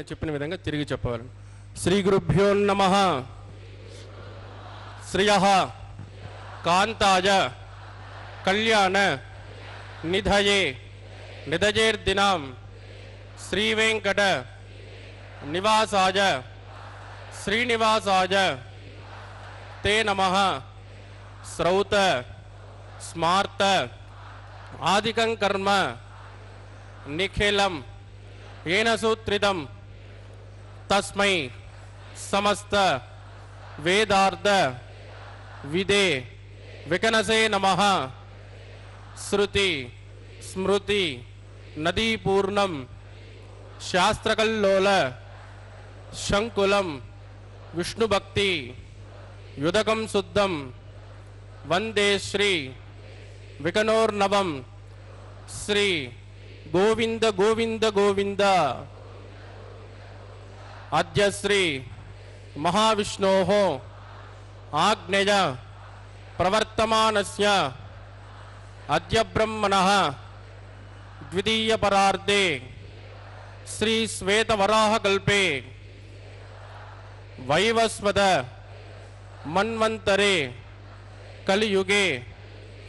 చెప్పిన విధంగా తిరిగి చెప్పవాలి. శ్రీ గురుభ్యో నమః. శ్రియః కాంతాయ కళ్యాణ నిధయే నిధయేర్దినాం శ్రీ వెంకట నివాసాయ శ్రీనివాసాయ తే నమః. శ్రౌత స్మార్త ఆదికం కర్మ నిఖిలం येन सूत्रितं तस्मै समस्त वेदार्थ विदे विकनसे नमः. श्रुति स्मृति नदी पूर्णं शास्त्रकल्लोल शंकुलं विष्णुभक्ति युदकं शुद्धं वंदे श्री विकनोर्नवं श्री गोविंद गोविंद गोविंद. अद्य श्री महाविष्णोः आज्ञया प्रवर्तमानस्य अद्य ब्रह्मणः द्वितीय परार्धे श्री श्वेतवराह कल्पे वैवस्वत मन्वन्तरे कलियुगे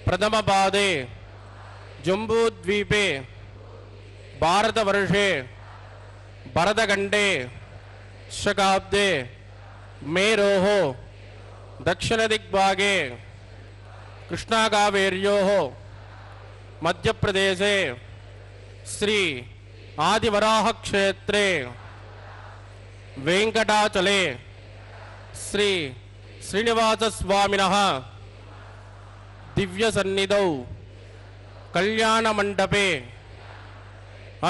प्रथम पादे जम्बूद्वीपे भारतवर्षे भरतखण्डे शकाब्दे मेरोः दक्षिणदिग्भागे कृष्णाकावेर्योः मध्यप्रदेशे श्री आदिवराह क्षेत्रे वेंकटाचले श्री श्रीनिवासस्वामिनः दिव्य सन्निधौ कल्याण मंडपे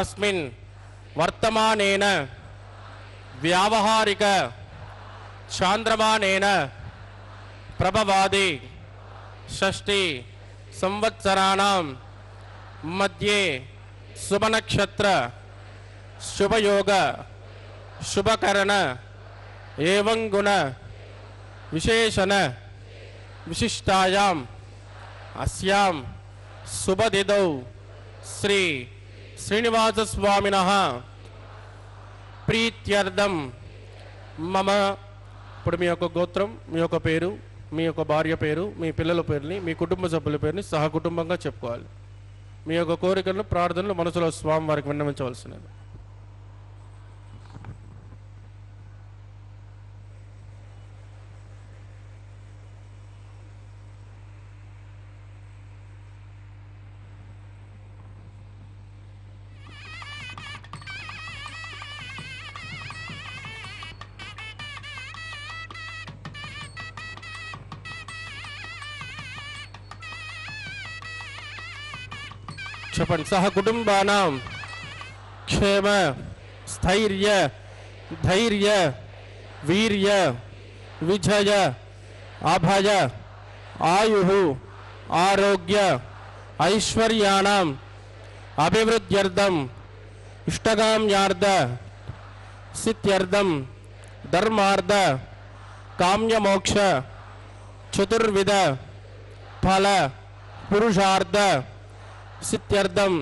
अस्मिन् वर्तमानेन व्यावहारिक चांद्रमानेन प्रभवादि षष्ठी संवत्सराणां मध्ये शुभनक्षत्र शुभयोग शुभकरण एवं गुण विशेषण विशिष्टायां अस्यां शुभतिथौ श्री श्रीनिवासस्वामिनः ప్రీత్యర్థం మమ ఇప్పుడు మీ యొక్క గోత్రం, మీ యొక్క పేరు, మీ యొక్క భార్య పేరు, మీ పిల్లల పేరుని, మీ కుటుంబ సభ్యుల పేరుని సహకుటుంబంగా చెప్పుకోవాలి. మీ యొక్క కోరికలను, ప్రార్థనలు మనసులో స్వామి వారికి విన్నవించవలసినది. చెప్పండి. సహ కుటుంబానాం క్షేమ స్థైర్య ధైర్య వీర్య విజయ అభయ ఆయు ఆరోగ్య ఐశ్వర్యాణం అభివృద్ధ్యర్థం ఇష్టకామ్యార్థ సిద్ధ్యర్థం ధర్మార్థ కామ్యమోక్ష చతుర్విధ ఫల పురుషార్థ सिद्ध्यर्थम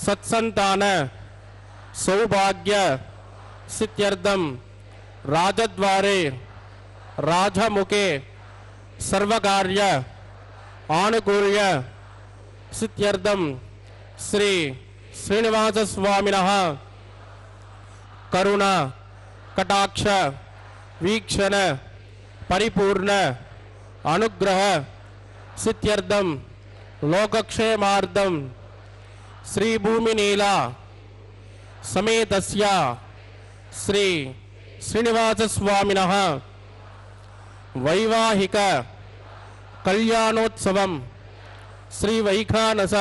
सत्संतान सौभाग्य सिद्ध्यर्थम राजद्वारे राजमुखे सर्वकार्य आनुकूल्य सिद्ध्यर्थम श्री श्रीनिवास स्वामिनः करुणा कटाक्ष वीक्षण परिपूर्ण अनुग्रह सिद्ध्यर्थम लोकक्षेमार्थम श्री भूमिनीला समेतस्य श्री श्रीनिवास स्वामिनः वैवाहिक कल्याणोत्सवम श्री वैखानस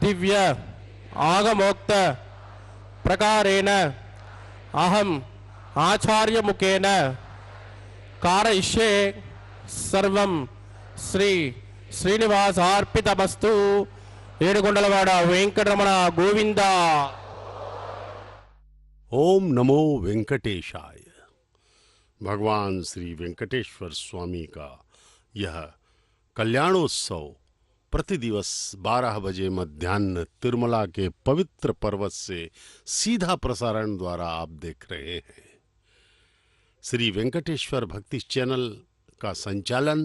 दिव्य आगमोक्त प्रकारेण अहम आचार्य मुखेन कारयिष्ये सर्वं श्री శ్రీనివాసార్పితమస్తు. ఏడుకొండలవాడ వెంకటరమణ గోవింద. ओम नमो वेंकटेशाय। भगवान श्री वेंकटेश्वर स्वामी का यह कल्याणोत्सव प्रतिदिवस 12 बजे मध्याह्न तिरुमला के पवित्र पर्वत से सीधा प्रसारण द्वारा आप देख रहे हैं। श्री वेंकटेश्वर भक्ति चैनल का संचालन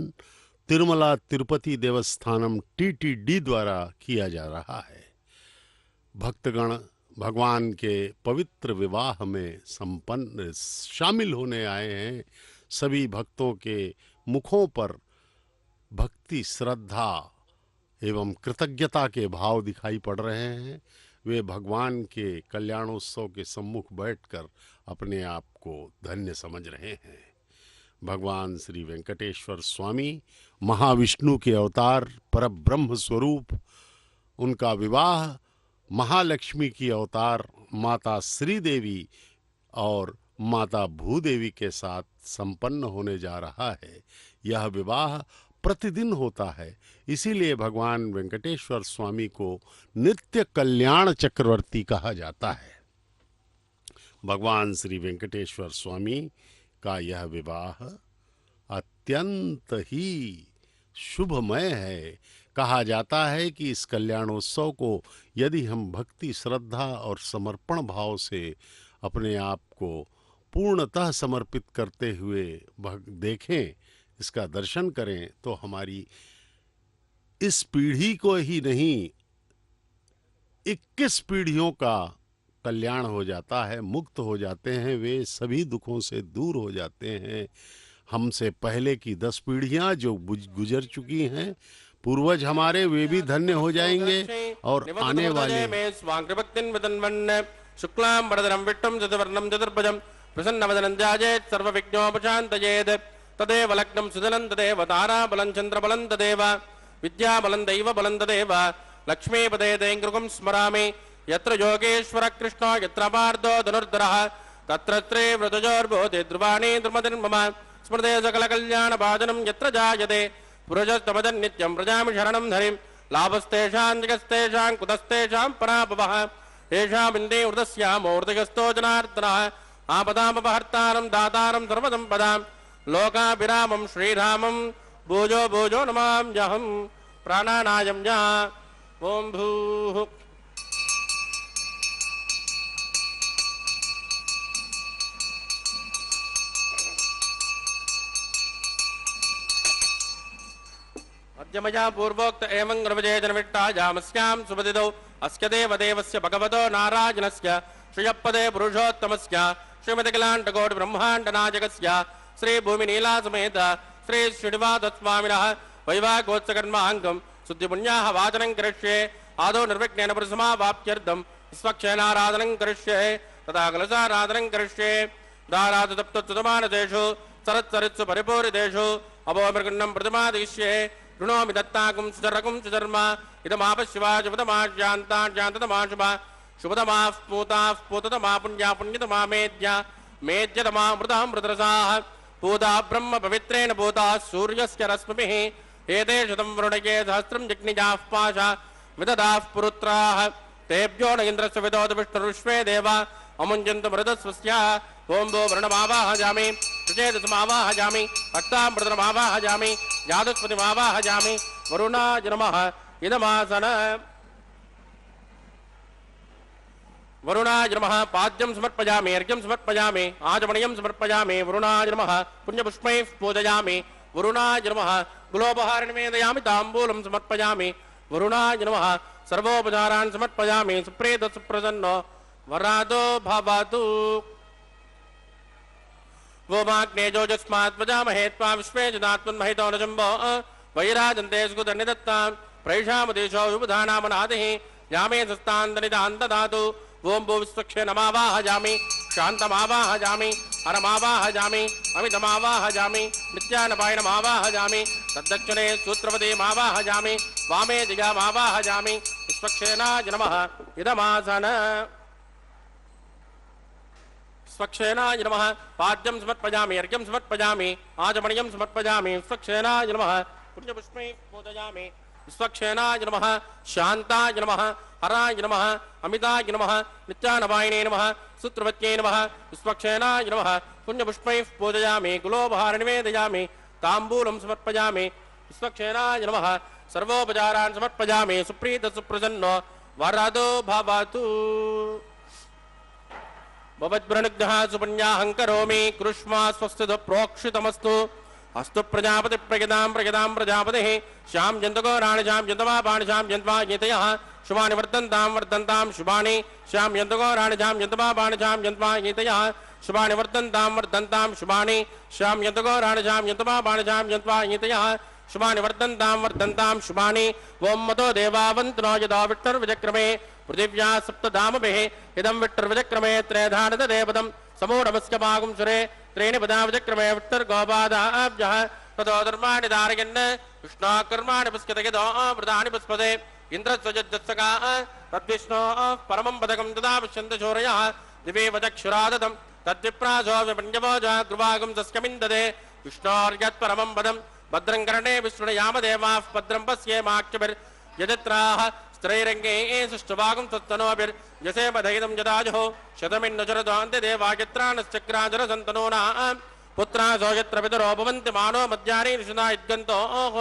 तिरुमला तिरुपति देवस्थानम टीटीडी द्वारा किया जा रहा है। भक्तगण भगवान के पवित्र विवाह में संपन्न शामिल होने आए हैं। सभी भक्तों के मुखों पर भक्ति, श्रद्धा एवं कृतज्ञता के भाव दिखाई पड़ रहे हैं। वे भगवान के कल्याणोत्सव के सम्मुख बैठकर अपने आप को धन्य समझ रहे हैं। भगवान श्री वेंकटेश्वर स्वामी महाविष्णु के अवतार, परब्रह्म स्वरूप। उनका विवाह महालक्ष्मी की अवतार माता श्रीदेवी और माता भूदेवी के साथ संपन्न होने जा रहा है। यह विवाह प्रतिदिन होता है, इसीलिए भगवान वेंकटेश्वर स्वामी को नित्य कल्याण चक्रवर्ती कहा जाता है। भगवान श्री वेंकटेश्वर स्वामी का यह विवाह अत्यंत ही शुभमय है। कहा जाता है कि इस कल्याणोत्सव को यदि हम भक्ति, श्रद्धा और समर्पण भाव से अपने आप को पूर्णतः समर्पित करते हुए देखें, इसका दर्शन करें, तो हमारी इस पीढ़ी को ही नहीं 21 पीढ़ियों का कल्याण हो जाता है, मुक्त हो जाते हैं, वे सभी दुखों से दूर हो जाते हैं। हमसे पहले की 10 पीढ़ियां जो गुजर चुकी हैं, पूर्वज हमारे, वे भी धन्य हो जाएंगे और आने वाले शुक्लां वरदनं विष्णुं चतुर्वर्णं चतुर्भुजं प्रसन्नवदनं ध्यायेत् सर्वविघ्नोपशान्तयेत् तदेव लग्नं सुजलं तदेव ताराबलं चन्द्रबलं तदेव विद्याबलं दैवबलं तदेव लक्ष्मीपदे दैङ्गृकं स्मरामि यत्र योगेश्वरः कृष्णो यत्र पार्थो धनुर्धरः तत्र त्रिव्रतयोर्भूते ध्रुवाणि ध्रुमतिर्मम स्मृते सकलकल्याणभाजनं यत्र जायते पुरुषस्तमजन्नित्यं प्रजामि शरणं धरिं लाभस्तेषां जगस्तेषां कुतस्तेषां पराभवः येषामिन्दे ऊर्ध्वस्यामोर्ध्वगस्तो जनार्दनः आपदामपहर्तारं दातारं सर्वसम्पदां लोकाभिरामं श्रीरामं भूजो भूजो नमाम्यहम्। प्राणानायम ओम भूः अद्यमया पूर्वोक्त एवं ग्रवजेजनविट्टायामस्यां सुपदिदौ अस्य देवदेवस्य भगवतो नारायणस्य श्रियपदे पुरुषोत्तमस्य श्रीमतिकलाण्डकोटि ब्रह्माण्डनायकस्य श्री भूमिनीलासमेत श्री श्रीनिवासस्वामिनः वैवाहिकोत्सकर्माङ्गं शुद्धिपुण्याः वाचनं करिष्ये आदौ निर्विघ्नेन पुरुषमावाप्त्यर्थं स्वक्षेनाराधनं करिष्ये तथा कलशाराधनं करिष्ये दारादतप्तुतमानतेषु सरत्सरित्सु परिपूरितेषु अभोमृगण्डं प्रतिमादिष्ये ऋणोमि दत्ताकुं सुचरकुं सुचर्मा इदमापशिवा शुभतमाज्ञान्ताज्ञान्ततमा शुभा शुभतमा स्फूता स्फूततमा पुण्या पुण्यतमा मेद्या मेद्यतमा मृता मृतरसाः पूता ब्रह्म पवित्रेण पूता सूर्यस्य रश्मिभिः एते शतं वरुणये सहस्रं जग्निजाः पाशा विददाः पुरुत्राः तेभ्यो न इन्द्रस्य विदोद विष्णुरुष्वे देवा अमुञ्जन्तु मृतस्वस्याः ओं भो वर्णमावाहयामि प्रचेदसमावाहयामि भक्तामृतमावाहयामि जातस्पतिमावाहयामि वरुणाय नमः इदमासन वरुणाय नमः पाद्यं समर्पयामि अर्घ्यं समर्पयामि आचमनीयं समर्पयामि वरुणाय नमः पुण्यपुष्पैः पूजयामि वरुणाय नमः गुलोपहारं निवेदयामि ताम्बूलं समर्पयामि वरुणाय नमः सर्वोपचारान् समर्पयामि सुप्रीतो सुप्रसन्नो वरादो भवतु गोमाग्नेजोजस्मात्मजामहे त्वा विश्वे जनात्मन्महितो न जम्बो वैराजन्ते सुकुतर्निदत्तां प्रैषामुदेशो विबुधानामनादिः यामे सस्तान्तनिदान्तदातु ओं भो विश्वक्षेनमावाहयामि शान्तमावाहयामि हरमावाहयामि अमितमावाहयामि नित्यानपायनमावाहयामि तद्दक्षिणे सूत्रपदीमावाहयामि वामे दिगामावाहयामि विश्वक्षेनाय नमः इदमासन स्वक्षेनाय नमः पाद्यं समर्पयामि अर्घ्यं समर्पयामि आचमनीयं समर्पयामि स्वक्षेनाय नमः पुण्यपुष्पैः पूजयामि स्वक्षेनाय नमः शान्ताय नमः हराय नमः अमिताय नमः नित्यानपायिने नमः सूत्रवत्यै नमः स्वक्षेनाय नमः पुण्यपुष्पैः पूजयामि गुलोपहारं निवेदयामि ताम्बूलं समर्पयामि स्वक्षेनाय नमः सर्वोपचारान् समर्पयामि सुप्रीतो सुप्रसन्नो वरदो भवतु भवद्भ्रनुग्धः सुपुण्याहं करोमि कृष्मा स्वस्तितो प्रोक्षितमस्तु अस्तु प्रजापति प्रयतां प्रजापतिः श्याम जन्तको राणि श्याम जन्तमापाणि श्याम जन्त्वा गीतयः शुभानि वर्धन्तां शुभानि श्याम जन्तको राणि श्याम जन्तमापाणि श्याम जन्त्वा गीतयः शुभानि वर्धन्तां शुभानि श्याम जन्तको राणि श्याम जन्तमापाणि श्याम जन्त्वा गीतयः शुभानि वर्धन्तां शुभानि ओं मतो देवावन्तनो यदा विष्णुर्विचक्रमे पृथिव्या सप्तधामभिः इदं विष्णुर्विचक्रमे त्रयधानदेवदं समूढमस्य पागुं सुरे त्रीणि पदा विचक्रमे विष्णुर्गोपादाब्जः ततो धर्माणि धारयन् विष्णोकर्माणि पुष्कतगिदो वृतानि पुष्पदे इन्द्रस्वजज्जत्सकाः तद्विष्णोः परमं पदकं तदा पश्यन्त शौर्यः दिवे वचक्षुरादतं तद्विप्रासो विपण्यवोजा ध्रुवागं तस्कमिन्ददे विष्णोर्यत्परमं पदं भद्रं कर्णे विष्णुयामदेवाः भद्रं पश्येमाख्यभिर्यजत्राः स्त्रैरङ्गे सुष्ठुभागं तत्तनोभिर्यसेमधैदं यदाजहो शतमिन्नचरदान्ते देवायत्राणश्चक्राचरसन्तनूनाः पुत्रासो यत्र पितरो भवन्ति मानो मध्यानि निषुना इद्गन्तोः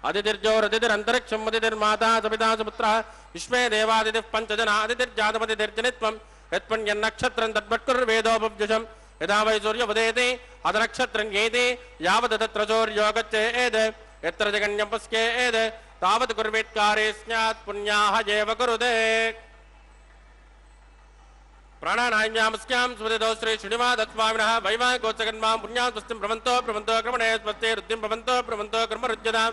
अदितिर्जोरदितिरन्तरिक्षं अदितिर्माता सपिता सुपुत्रः विश्वे देवादितिः पञ्चजना अदितिर्जातमदितिर्जनित्वं यत्पुण्यन्नक्षत्रं तद्भट्कुर्वेदोपव्युषं यदा वै सूर्योपदेति अधनक्षत्रं येति यावत् तत्र सूर्यो गच्छेत् यत्र जगन्यं पश्येत् तावत् कुर्वेत्कारे स्यात् पुण्याः एव कुरुते प्राणानायम्यामस्यां स्मृतितो श्री श्रीनिवासस्वामिनः वैवाहिकोत्सकर्मां पुण्यां स्वस्तिं प्रवन्तो क्रमणे स्वस्ते रुद्धिं प्रवन्तो क्रमरुद्यतां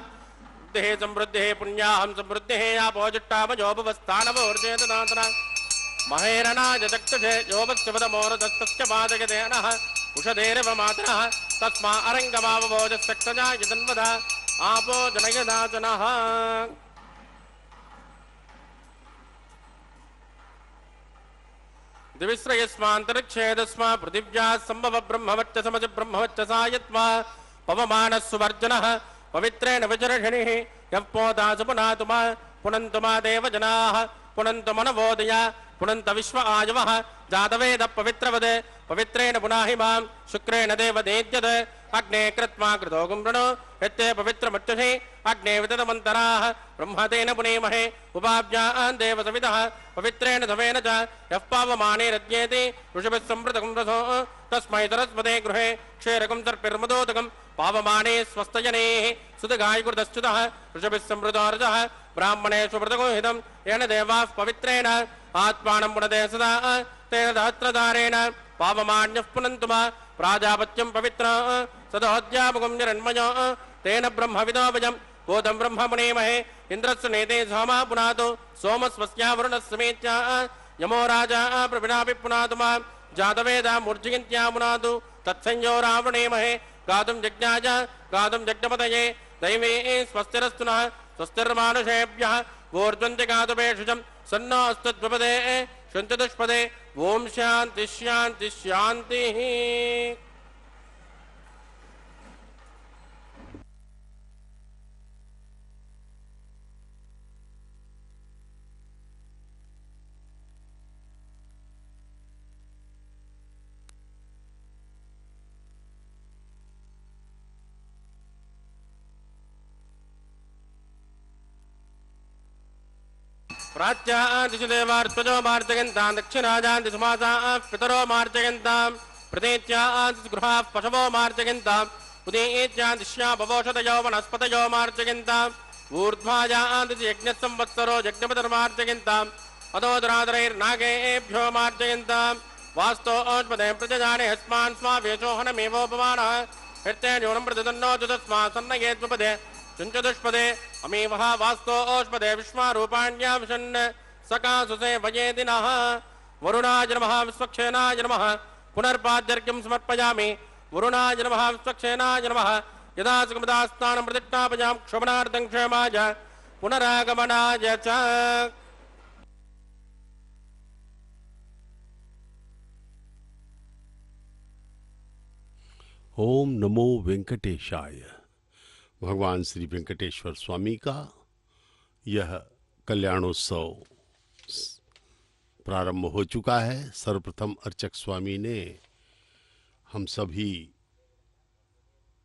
बुद्धिः समृद्धिः पुण्याहं समृद्धिः यापोजिट्टामजोपवस्थानवोर्जेतनाथना महेरणाय चक्षुषे योपस्यपदमोरदस्तस्य पादयते नः उषधेरव मातरः तस्मा अरङ्गमावभोजस्तक्षजाय तन्वदा आपो जनयदाचनः दिविश्रयस्मान्तरिक्षेदस्मा पृथिव्या सम्भव ब्रह्मवच्चसमज ब्रह्मवच्चसा यत्मा पवमानः सुवर्जनः पवित्रेण विचर्षणिः यः पोदासु पुनातुमा पुनन्तुमा देवजनाः पुनन्तु मनवोदया पुनन्त विश्व आयवः जातवेद पवित्रवदे पवित्रेण पुनाहि मां शुक्रेण देवदेद्यते अग्ने कृत्वा कृतोगुं वृणो यत्ते पवित्रमच्युषे अग्ने विततमन्तराः ब्रह्मतेन पुनेमहे उपाभ्यान् देवसवितः पवित्रेण धवेन च यः पावमाने रज्येति ऋषभिः सम्पृतकं रसो तस्मै सरस्वते गृहे क्षेरकं सर्पिर्मदोदकं पावमाने स्वस्तजनेः सुतगायकृतश्च्युतः ऋषभिः सम्पृतो रजः ब्राह्मणेषु मृतको हितं येन देवाः पवित्रेण आत्मानं पुनते सदा तेन सहस्रधारेण पावमान्यः पुनन्तु मा प्राजापत्यं पवित्र सदोऽध्यापकं निरन्मयो तेन ब्रह्मविदोऽभजं बोधं ब्रह्म मुनेमहे इन्द्रस्य नेते सोमा पुनातु सोमस्वस्या वरुणस्य मेत्या यमो राजा प्रविणापि पुनातु मा जातवेदा मूर्जयन्त्या पुनातु तत्संयो रावणेमहे गातुं जज्ञाय गातुं जज्ञपतये दैवे स्वस्तिरस्तु नः स्वस्तिर्मानुषेभ्यः वोर्ध्वन्ति गातुपेषुजं सन्नोऽस्तद्विपदे शुन्तुदुष्पदे ओम शांति शांति शांति। प्राच्यां दिशु देवार्त्वजो मार्जयन्तां दक्षिणाजां दिशु मासाः पितरो मार्जयन्तां प्रतीच्यां दिशु गृहाः पशवो मार्जयन्तां उदीच्यां दिश्यां भवोषधयो वनस्पतयो मार्जयन्तां ऊर्ध्वाजां दिशु यज्ञसंवत्सरो यज्ञपतिर्मार्जयन्ताम् अदोदरादरैर्नागेभ्यो मार्जयन्तां वास्तोऽष्पदे प्रजजाने हस्मान् स्वावेशोहनमेवोपमानः हृत्यन्यूनं प्रतिदन्नो चतुस्मात् सन्नयेत्वपदे चुञ्चदुष्पदे अमीवः वास्तोऽष्पदे विश्वारूपाण्यां विशन् सकासुसे भजेति नः वरुणाय नमः विश्वक्षेनाय नमः पुनर्पाद्यर्घ्यं समर्पयामि वरुणाय नमः विश्वक्षेनाय नमः यदा सुगमदास्नानं प्रतिष्ठापयां क्षोभनार्थं क्षेमाय पुनरागमनाय च। ओम नमो वेंकटेशाय। भगवान श्री वेंकटेश्वर स्वामी का यह कल्याणोत्सव प्रारंभ हो चुका है। सर्वप्रथम अर्चक स्वामी ने हम सभी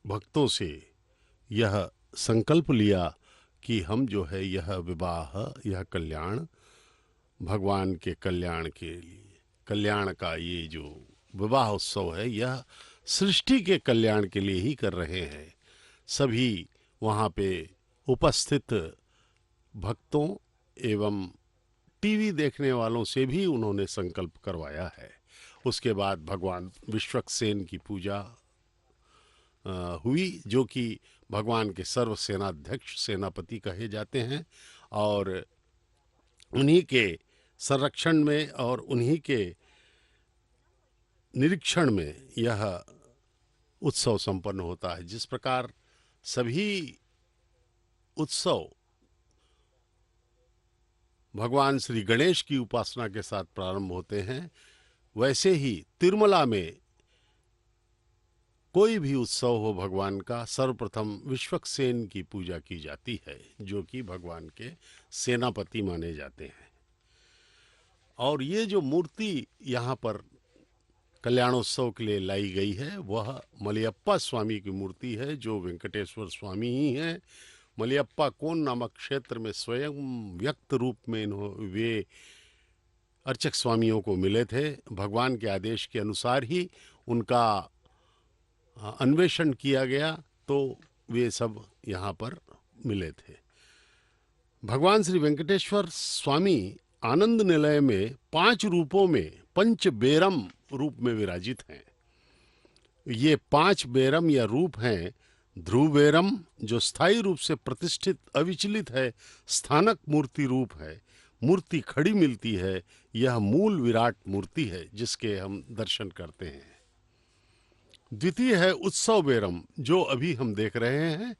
भक्तों से यह संकल्प लिया कि हम जो है यह विवाह, यह कल्याण भगवान के कल्याण के लिए, कल्याण का ये जो विवाह उत्सव है यह सृष्टि के कल्याण के लिए ही कर रहे हैं। सभी वहाँ पे उपस्थित भक्तों एवं टीवी देखने वालों से भी उन्होंने संकल्प करवाया है। उसके बाद भगवान विश्वक्सेन की पूजा हुई, जो कि भगवान के सर्व सेनाध्यक्ष सेनापति कहे जाते हैं, और उन्हीं के संरक्षण में और उन्हीं के निरीक्षण में यह उत्सव संपन्न होता है। जिस प्रकार सभी उत्सव भगवान श्री गणेश की उपासना के साथ प्रारंभ होते हैं, वैसे ही तिरुमला में कोई भी उत्सव हो भगवान का, सर्वप्रथम विश्वक्सेन की पूजा की जाती है, जो कि भगवान के सेनापति माने जाते हैं। और ये जो मूर्ति यहाँ पर कल्याणोत्सव के लिए लाई गई है वह मलयप्पा स्वामी की मूर्ति है, जो वेंकटेश्वर स्वामी ही हैं। मलयप्पा कोन नामक क्षेत्र में स्वयं व्यक्त रूप में वे अर्चक स्वामियों को मिले थे। भगवान के आदेश के अनुसार ही उनका अन्वेषण किया गया, तो वे सब यहाँ पर मिले थे। भगवान श्री वेंकटेश्वर स्वामी आनंद निलय में 5 रूपों में पंच बेरम रूप में विराजित हैं। ये 5 बेरम या रूप हैं। ध्रुव बेरम जो स्थायी रूप से प्रतिष्ठित अविचलित है, स्थानक मूर्ति रूप है, मूर्ति खड़ी मिलती है, यह मूल विराट मूर्ति है जिसके हम दर्शन करते हैं। द्वितीय है उत्सव बेरम, जो अभी हम देख रहे हैं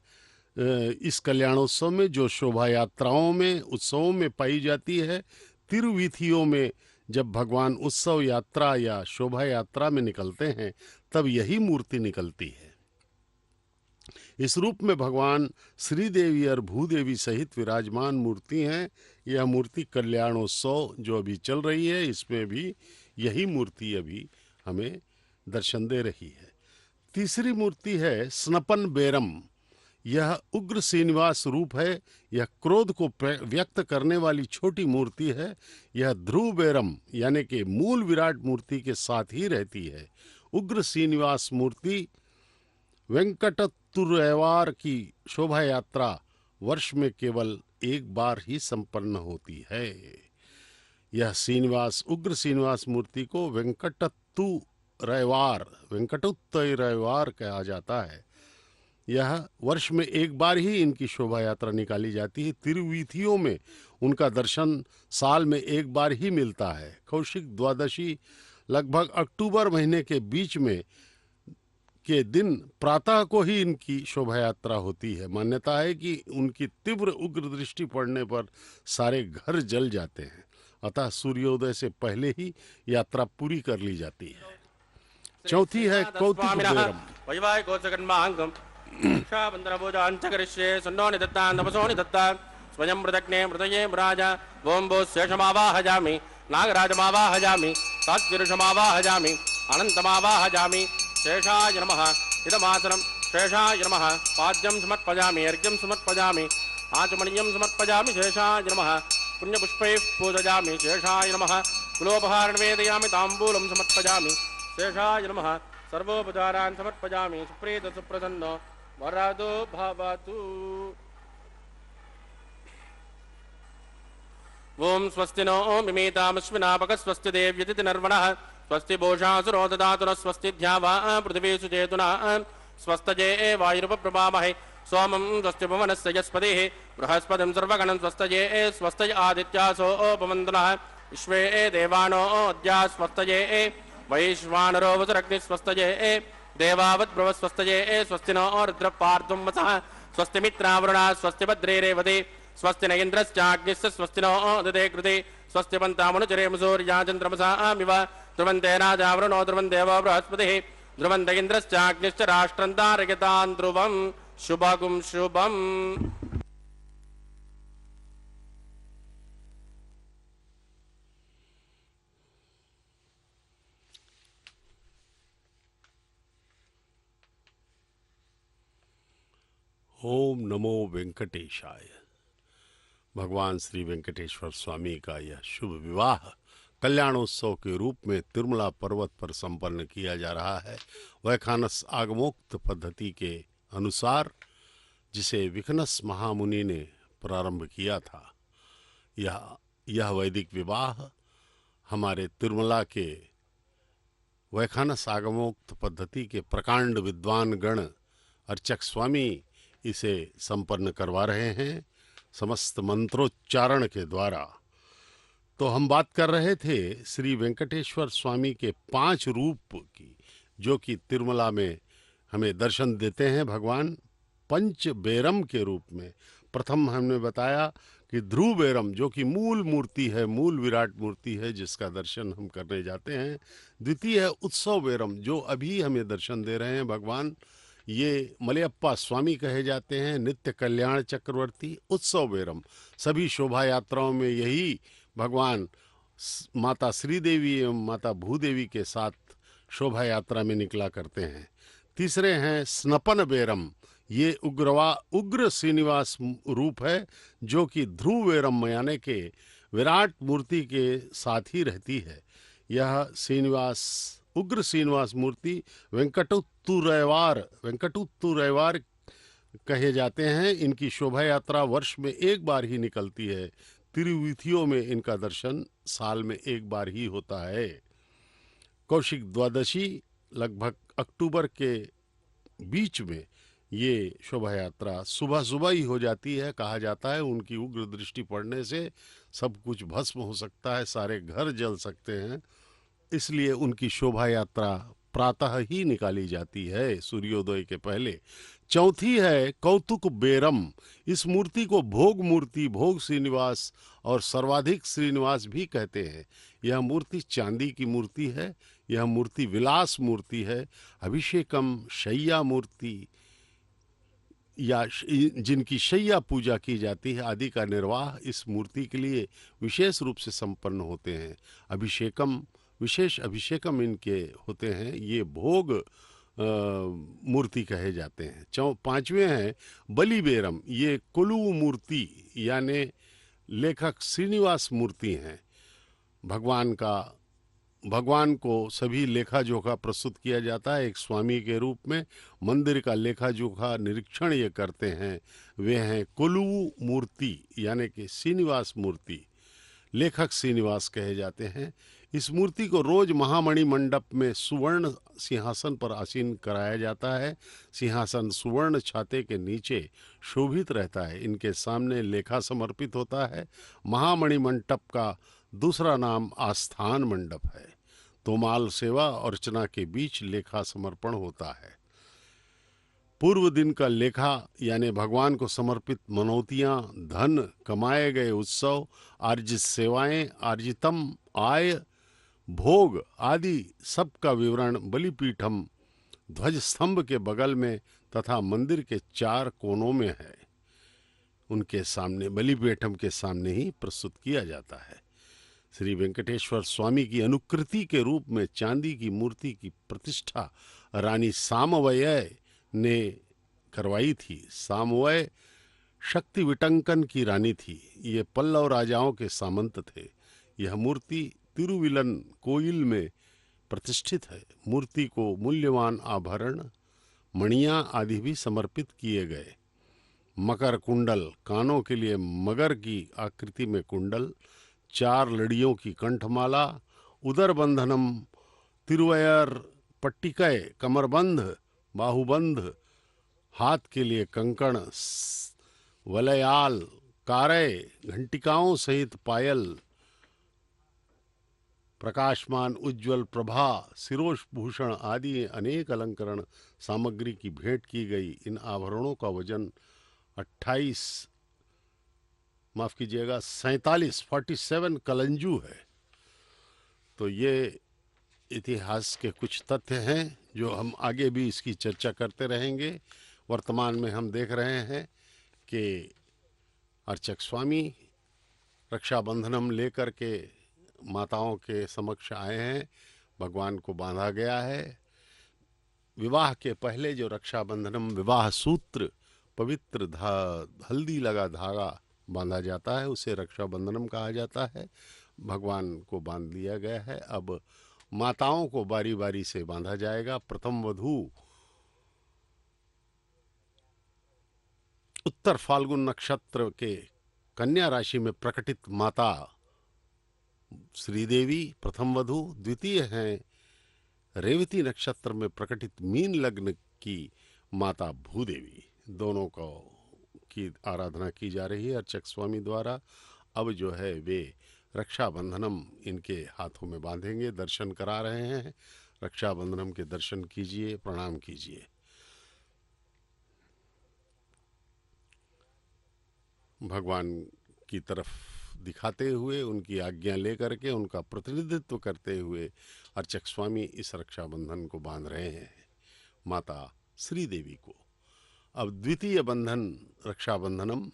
इस कल्याणोत्सव में, जो शोभा यात्राओं में उत्सवों में पाई जाती है। तिरुवीथियों में जब भगवान उत्सव यात्रा या शोभा यात्रा में निकलते हैं तब यही मूर्ति निकलती है। इस रूप में भगवान श्रीदेवी और भूदेवी सहित विराजमान मूर्ति हैं। यह मूर्ति कल्याणोत्सव जो अभी चल रही है, इसमें भी यही मूर्ति अभी हमें दर्शन दे रही है। तीसरी मूर्ति है स्नपन बेरम। यह उग्र श्रीनिवास रूप है। यह क्रोध को व्यक्त करने वाली छोटी मूर्ति है। यह ध्रुव बेरम यानी कि मूल विराट मूर्ति के साथ ही रहती है। उग्र श्रीनिवास मूर्ति वेंकटतुरैवार की शोभा यात्रा वर्ष में केवल एक बार ही संपन्न होती है। यह श्रीनिवास उग्र श्रीनिवास मूर्ति को वेंकटोत्तरैवार कहा जाता है। यह वर्ष में एक बार ही इनकी शोभा यात्रा निकाली जाती है। तिरुवीथियों में उनका दर्शन साल में एक बार ही मिलता है। कौशिक द्वादशी लगभग अक्टूबर महीने के बीच में के दिन प्रातः को ही इनकी शोभा यात्रा होती है। मान्यता है कि उनकी तीव्र उग्र दृष्टि पड़ने पर सारे घर जल जाते हैं, अतः सूर्योदय से पहले ही यात्रा पूरी कर ली जाती है। चौथी है कौतिक बेरम। स्वयं मृदग्ने मृतये मृराजा ओम भो शेषमावाहजामि नागराजमावाहजामि तद्विरुषमावाहजामि अनन्तमावाहजामि शेषाय नमः इदमासनं शेषाय नमः पाद्यं समर्पयामि अर्घ्यं समर्पयामि आचमनीयं समर्पयामि शेषाय नमः पुण्यपुष्पैः पूजयामि शेषाय नमः कुलोपहारं निवेदयामि ताम्बूलं समर्पयामि शेषाय नमः सर्वोपचारान् समर्पयामि सुप्रीत सुप्रसन्नो वरदो भवतु। ओम स्वस्ति नो मिमीतामश्विनापक स्वस्ति देव्यतिथि नर्वणः स्वस्ति भूषासुरो ददातु न स्वस्ति ध्यावा पृथिवी सुचेतुना स्वस्तजे वायुरुपप्रभामहे सोमं स्वस्ति भुवनस्य यस्पतिः बृहस्पतिं सर्वगणं स्वस्तये स्वस्तय आदित्यासो उपमन्दनः विश्वे देवानो अद्या स्वस्तये वैश्वानरो वसुरग्निः स्वस्तये देवावद्भ्रव स्वस्तये स्वस्ति नो रुद्रपार्धुं वसः स्वस्ति मित्रावरुणा स्वस्ति भद्रे रेवते स्वस्ति न इन्द्रश्चाग्निश्च स्वस्ति नो ददे कृते स्वस्ति पन्तामनुचरेम सूर्या चन्द्रमसामिव ध्रुवन्ते राजावरुणो ध्रुवन् देवो बृहस्पतिः ध्रुवन्त इन्द्रश्चाग्निश्च राष्ट्रं तारयतान् ध्रुवं शुभगुं शुभम्। ओम नमो वेंकटेशाय। भगवान श्री वेंकटेश्वर स्वामी का यह शुभ विवाह कल्याणोत्सव के रूप में तिरुमला पर्वत पर संपन्न किया जा रहा है। वैखानस आगमोक्त पद्धति के अनुसार, जिसे विखनस महामुनि ने प्रारंभ किया था। यह वैदिक विवाह हमारे तिरुमला के वैखानस आगमोक्त पद्धति के प्रकांड विद्वान गण अर्चक स्वामी इसे संपन्न करवा रहे हैं समस्त मंत्रोच्चारण के द्वारा। तो हम बात कर रहे थे श्री वेंकटेश्वर स्वामी के 5 रूप की, जो कि तिरुमला में हमें दर्शन देते हैं भगवान पंच बेरम के रूप में। प्रथम हमने बताया कि ध्रुव बेरम, जो कि मूल मूर्ति है, मूल विराट मूर्ति है, जिसका दर्शन हम करने जाते हैं। द्वितीय है उत्सव बेरम, जो अभी हमें दर्शन दे रहे हैं भगवान। ये मलयप्पा स्वामी कहे जाते हैं, नित्य कल्याण चक्रवर्ती। उत्सव बेरम, सभी शोभा यात्राओं में यही भगवान माता श्रीदेवी एवं माता भूदेवी के साथ शोभा यात्रा में निकला करते हैं। तीसरे हैं स्नपन बेरम, ये उग्र श्रीनिवास रूप है, जो कि ध्रुव बेरम यानी के विराट मूर्ति के साथ ही रहती है। यह उग्र श्रीनिवास मूर्ति वेंकटोत्तरैवार कहे जाते हैं। इनकी शोभा यात्रा वर्ष में एक बार ही निकलती है। तिरुवीथियों में इनका दर्शन साल में एक बार ही होता है। कौशिक द्वादशी लगभग अक्टूबर के बीच में ये शोभा यात्रा सुबह सुबह ही हो जाती है। कहा जाता है उनकी उग्र दृष्टि पड़ने से सब कुछ भस्म हो सकता है, सारे घर जल सकते हैं, इसलिए उनकी शोभा यात्रा प्रातः ही निकाली जाती है, सूर्योदय के पहले। चौथी है कौतुक बेरम। इस मूर्ति को भोग मूर्ति, भोग श्रीनिवास और सर्वाधिक श्रीनिवास भी कहते हैं। यह मूर्ति चांदी की मूर्ति है। यह मूर्ति विलास मूर्ति है। अभिषेकम शैया मूर्ति या जिनकी शैया पूजा की जाती है आदि का निर्वाह इस मूर्ति के लिए विशेष रूप से संपन्न होते हैं। विशेष अभिषेकम इनके होते हैं। ये भोग मूर्ति कहे जाते हैं। पांचवें हैं बलि बेरम, ये कोलुवु मूर्ति यानी लेखक श्रीनिवास मूर्ति हैं। भगवान को सभी लेखा जोखा प्रस्तुत किया जाता है एक स्वामी के रूप में। मंदिर का लेखा जोखा निरीक्षण ये करते हैं, वे हैं कोलुवु मूर्ति यानी कि श्रीनिवास मूर्ति, लेखक श्रीनिवास कहे जाते हैं। इस मूर्ति को रोज महामणि मंडप में सुवर्ण सिंहासन पर आसीन कराया जाता है। सिंहासन सुवर्ण छाते के नीचे शोभित रहता है। इनके सामने लेखा समर्पित होता है। महामणि मंडप का दूसरा नाम आस्थान मंडप है। तोमाल सेवा और अर्चना के बीच लेखा समर्पण होता है। पूर्व दिन का लेखा यानी भगवान को समर्पित मनौतियां, धन, कमाए गए उत्सव, अर्जित सेवाएं, अर्जितम आय, भोग आदि सब का विवरण बलिपीठम ध्वज स्तंभ के बगल में तथा मंदिर के 4 कोनों में है। उनके सामने बलिपीठम के सामने ही प्रस्तुत किया जाता है। श्री वेंकटेश्वर स्वामी की अनुकृति के रूप में चांदी की मूर्ति की प्रतिष्ठा रानी सामवय ने करवाई थी। सामवय शक्ति विटंकन की रानी थी। ये पल्लव राजाओं के सामंत थे। यह मूर्ति तिरुविलन कोइल में प्रतिष्ठित है। मूर्ति को मूल्यवान आभरण, मणियां आदि भी समर्पित किए गए। मकर कुंडल, कानों के लिए मगर की आकृति में कुंडल, 4 लड़ियों की कंठमाला, उदर बंधनम, तिरुवयर पट्टिकय, कमरबंध, बाहुबंध, हाथ के लिए कंकण, वलयाल, कारय, घंटिकाओं सहित पायल, प्रकाशमान उज्ज्वल प्रभा, सिरोष भूषण आदि अनेक अलंकरण सामग्री की भेंट की गई। इन आभरणों का वजन 47 कलंजू है। तो ये इतिहास के कुछ तथ्य हैं जो हम आगे भी इसकी चर्चा करते रहेंगे। वर्तमान में हम देख रहे हैं कि अर्चक स्वामी रक्षाबंधनम लेकर के माताओं के समक्ष आए हैं। भगवान को बांधा गया है। विवाह के पहले जो रक्षाबंधनम विवाह सूत्र, पवित्र हल्दी लगा धागा बांधा जाता है, उसे रक्षाबंधनम कहा जाता है। भगवान को बांध लिया गया है। अब माताओं को बारी बारी से बांधा जाएगा। प्रथम वधू उत्तर फाल्गुन नक्षत्र के कन्या राशि में प्रकटित माता श्रीदेवी प्रथम वधू। द्वितीय हैं रेवती नक्षत्र में प्रकटित मीन लग्न की माता भूदेवी। दोनों को की आराधना की जा रही है अर्चक स्वामी द्वारा। अब जो है वे रक्षाबंधनम इनके हाथों में बांधेंगे, दर्शन करा रहे हैं। रक्षाबंधनम के दर्शन कीजिए, प्रणाम कीजिए। भगवान की तरफ दिखाते हुए, उनकी आज्ञा लेकर के, उनका प्रतिनिधित्व करते हुए अर्चक स्वामी इस रक्षाबंधन को बांध रहे हैं माता श्री देवी को। अब द्वितीय बंधन रक्षाबंधनम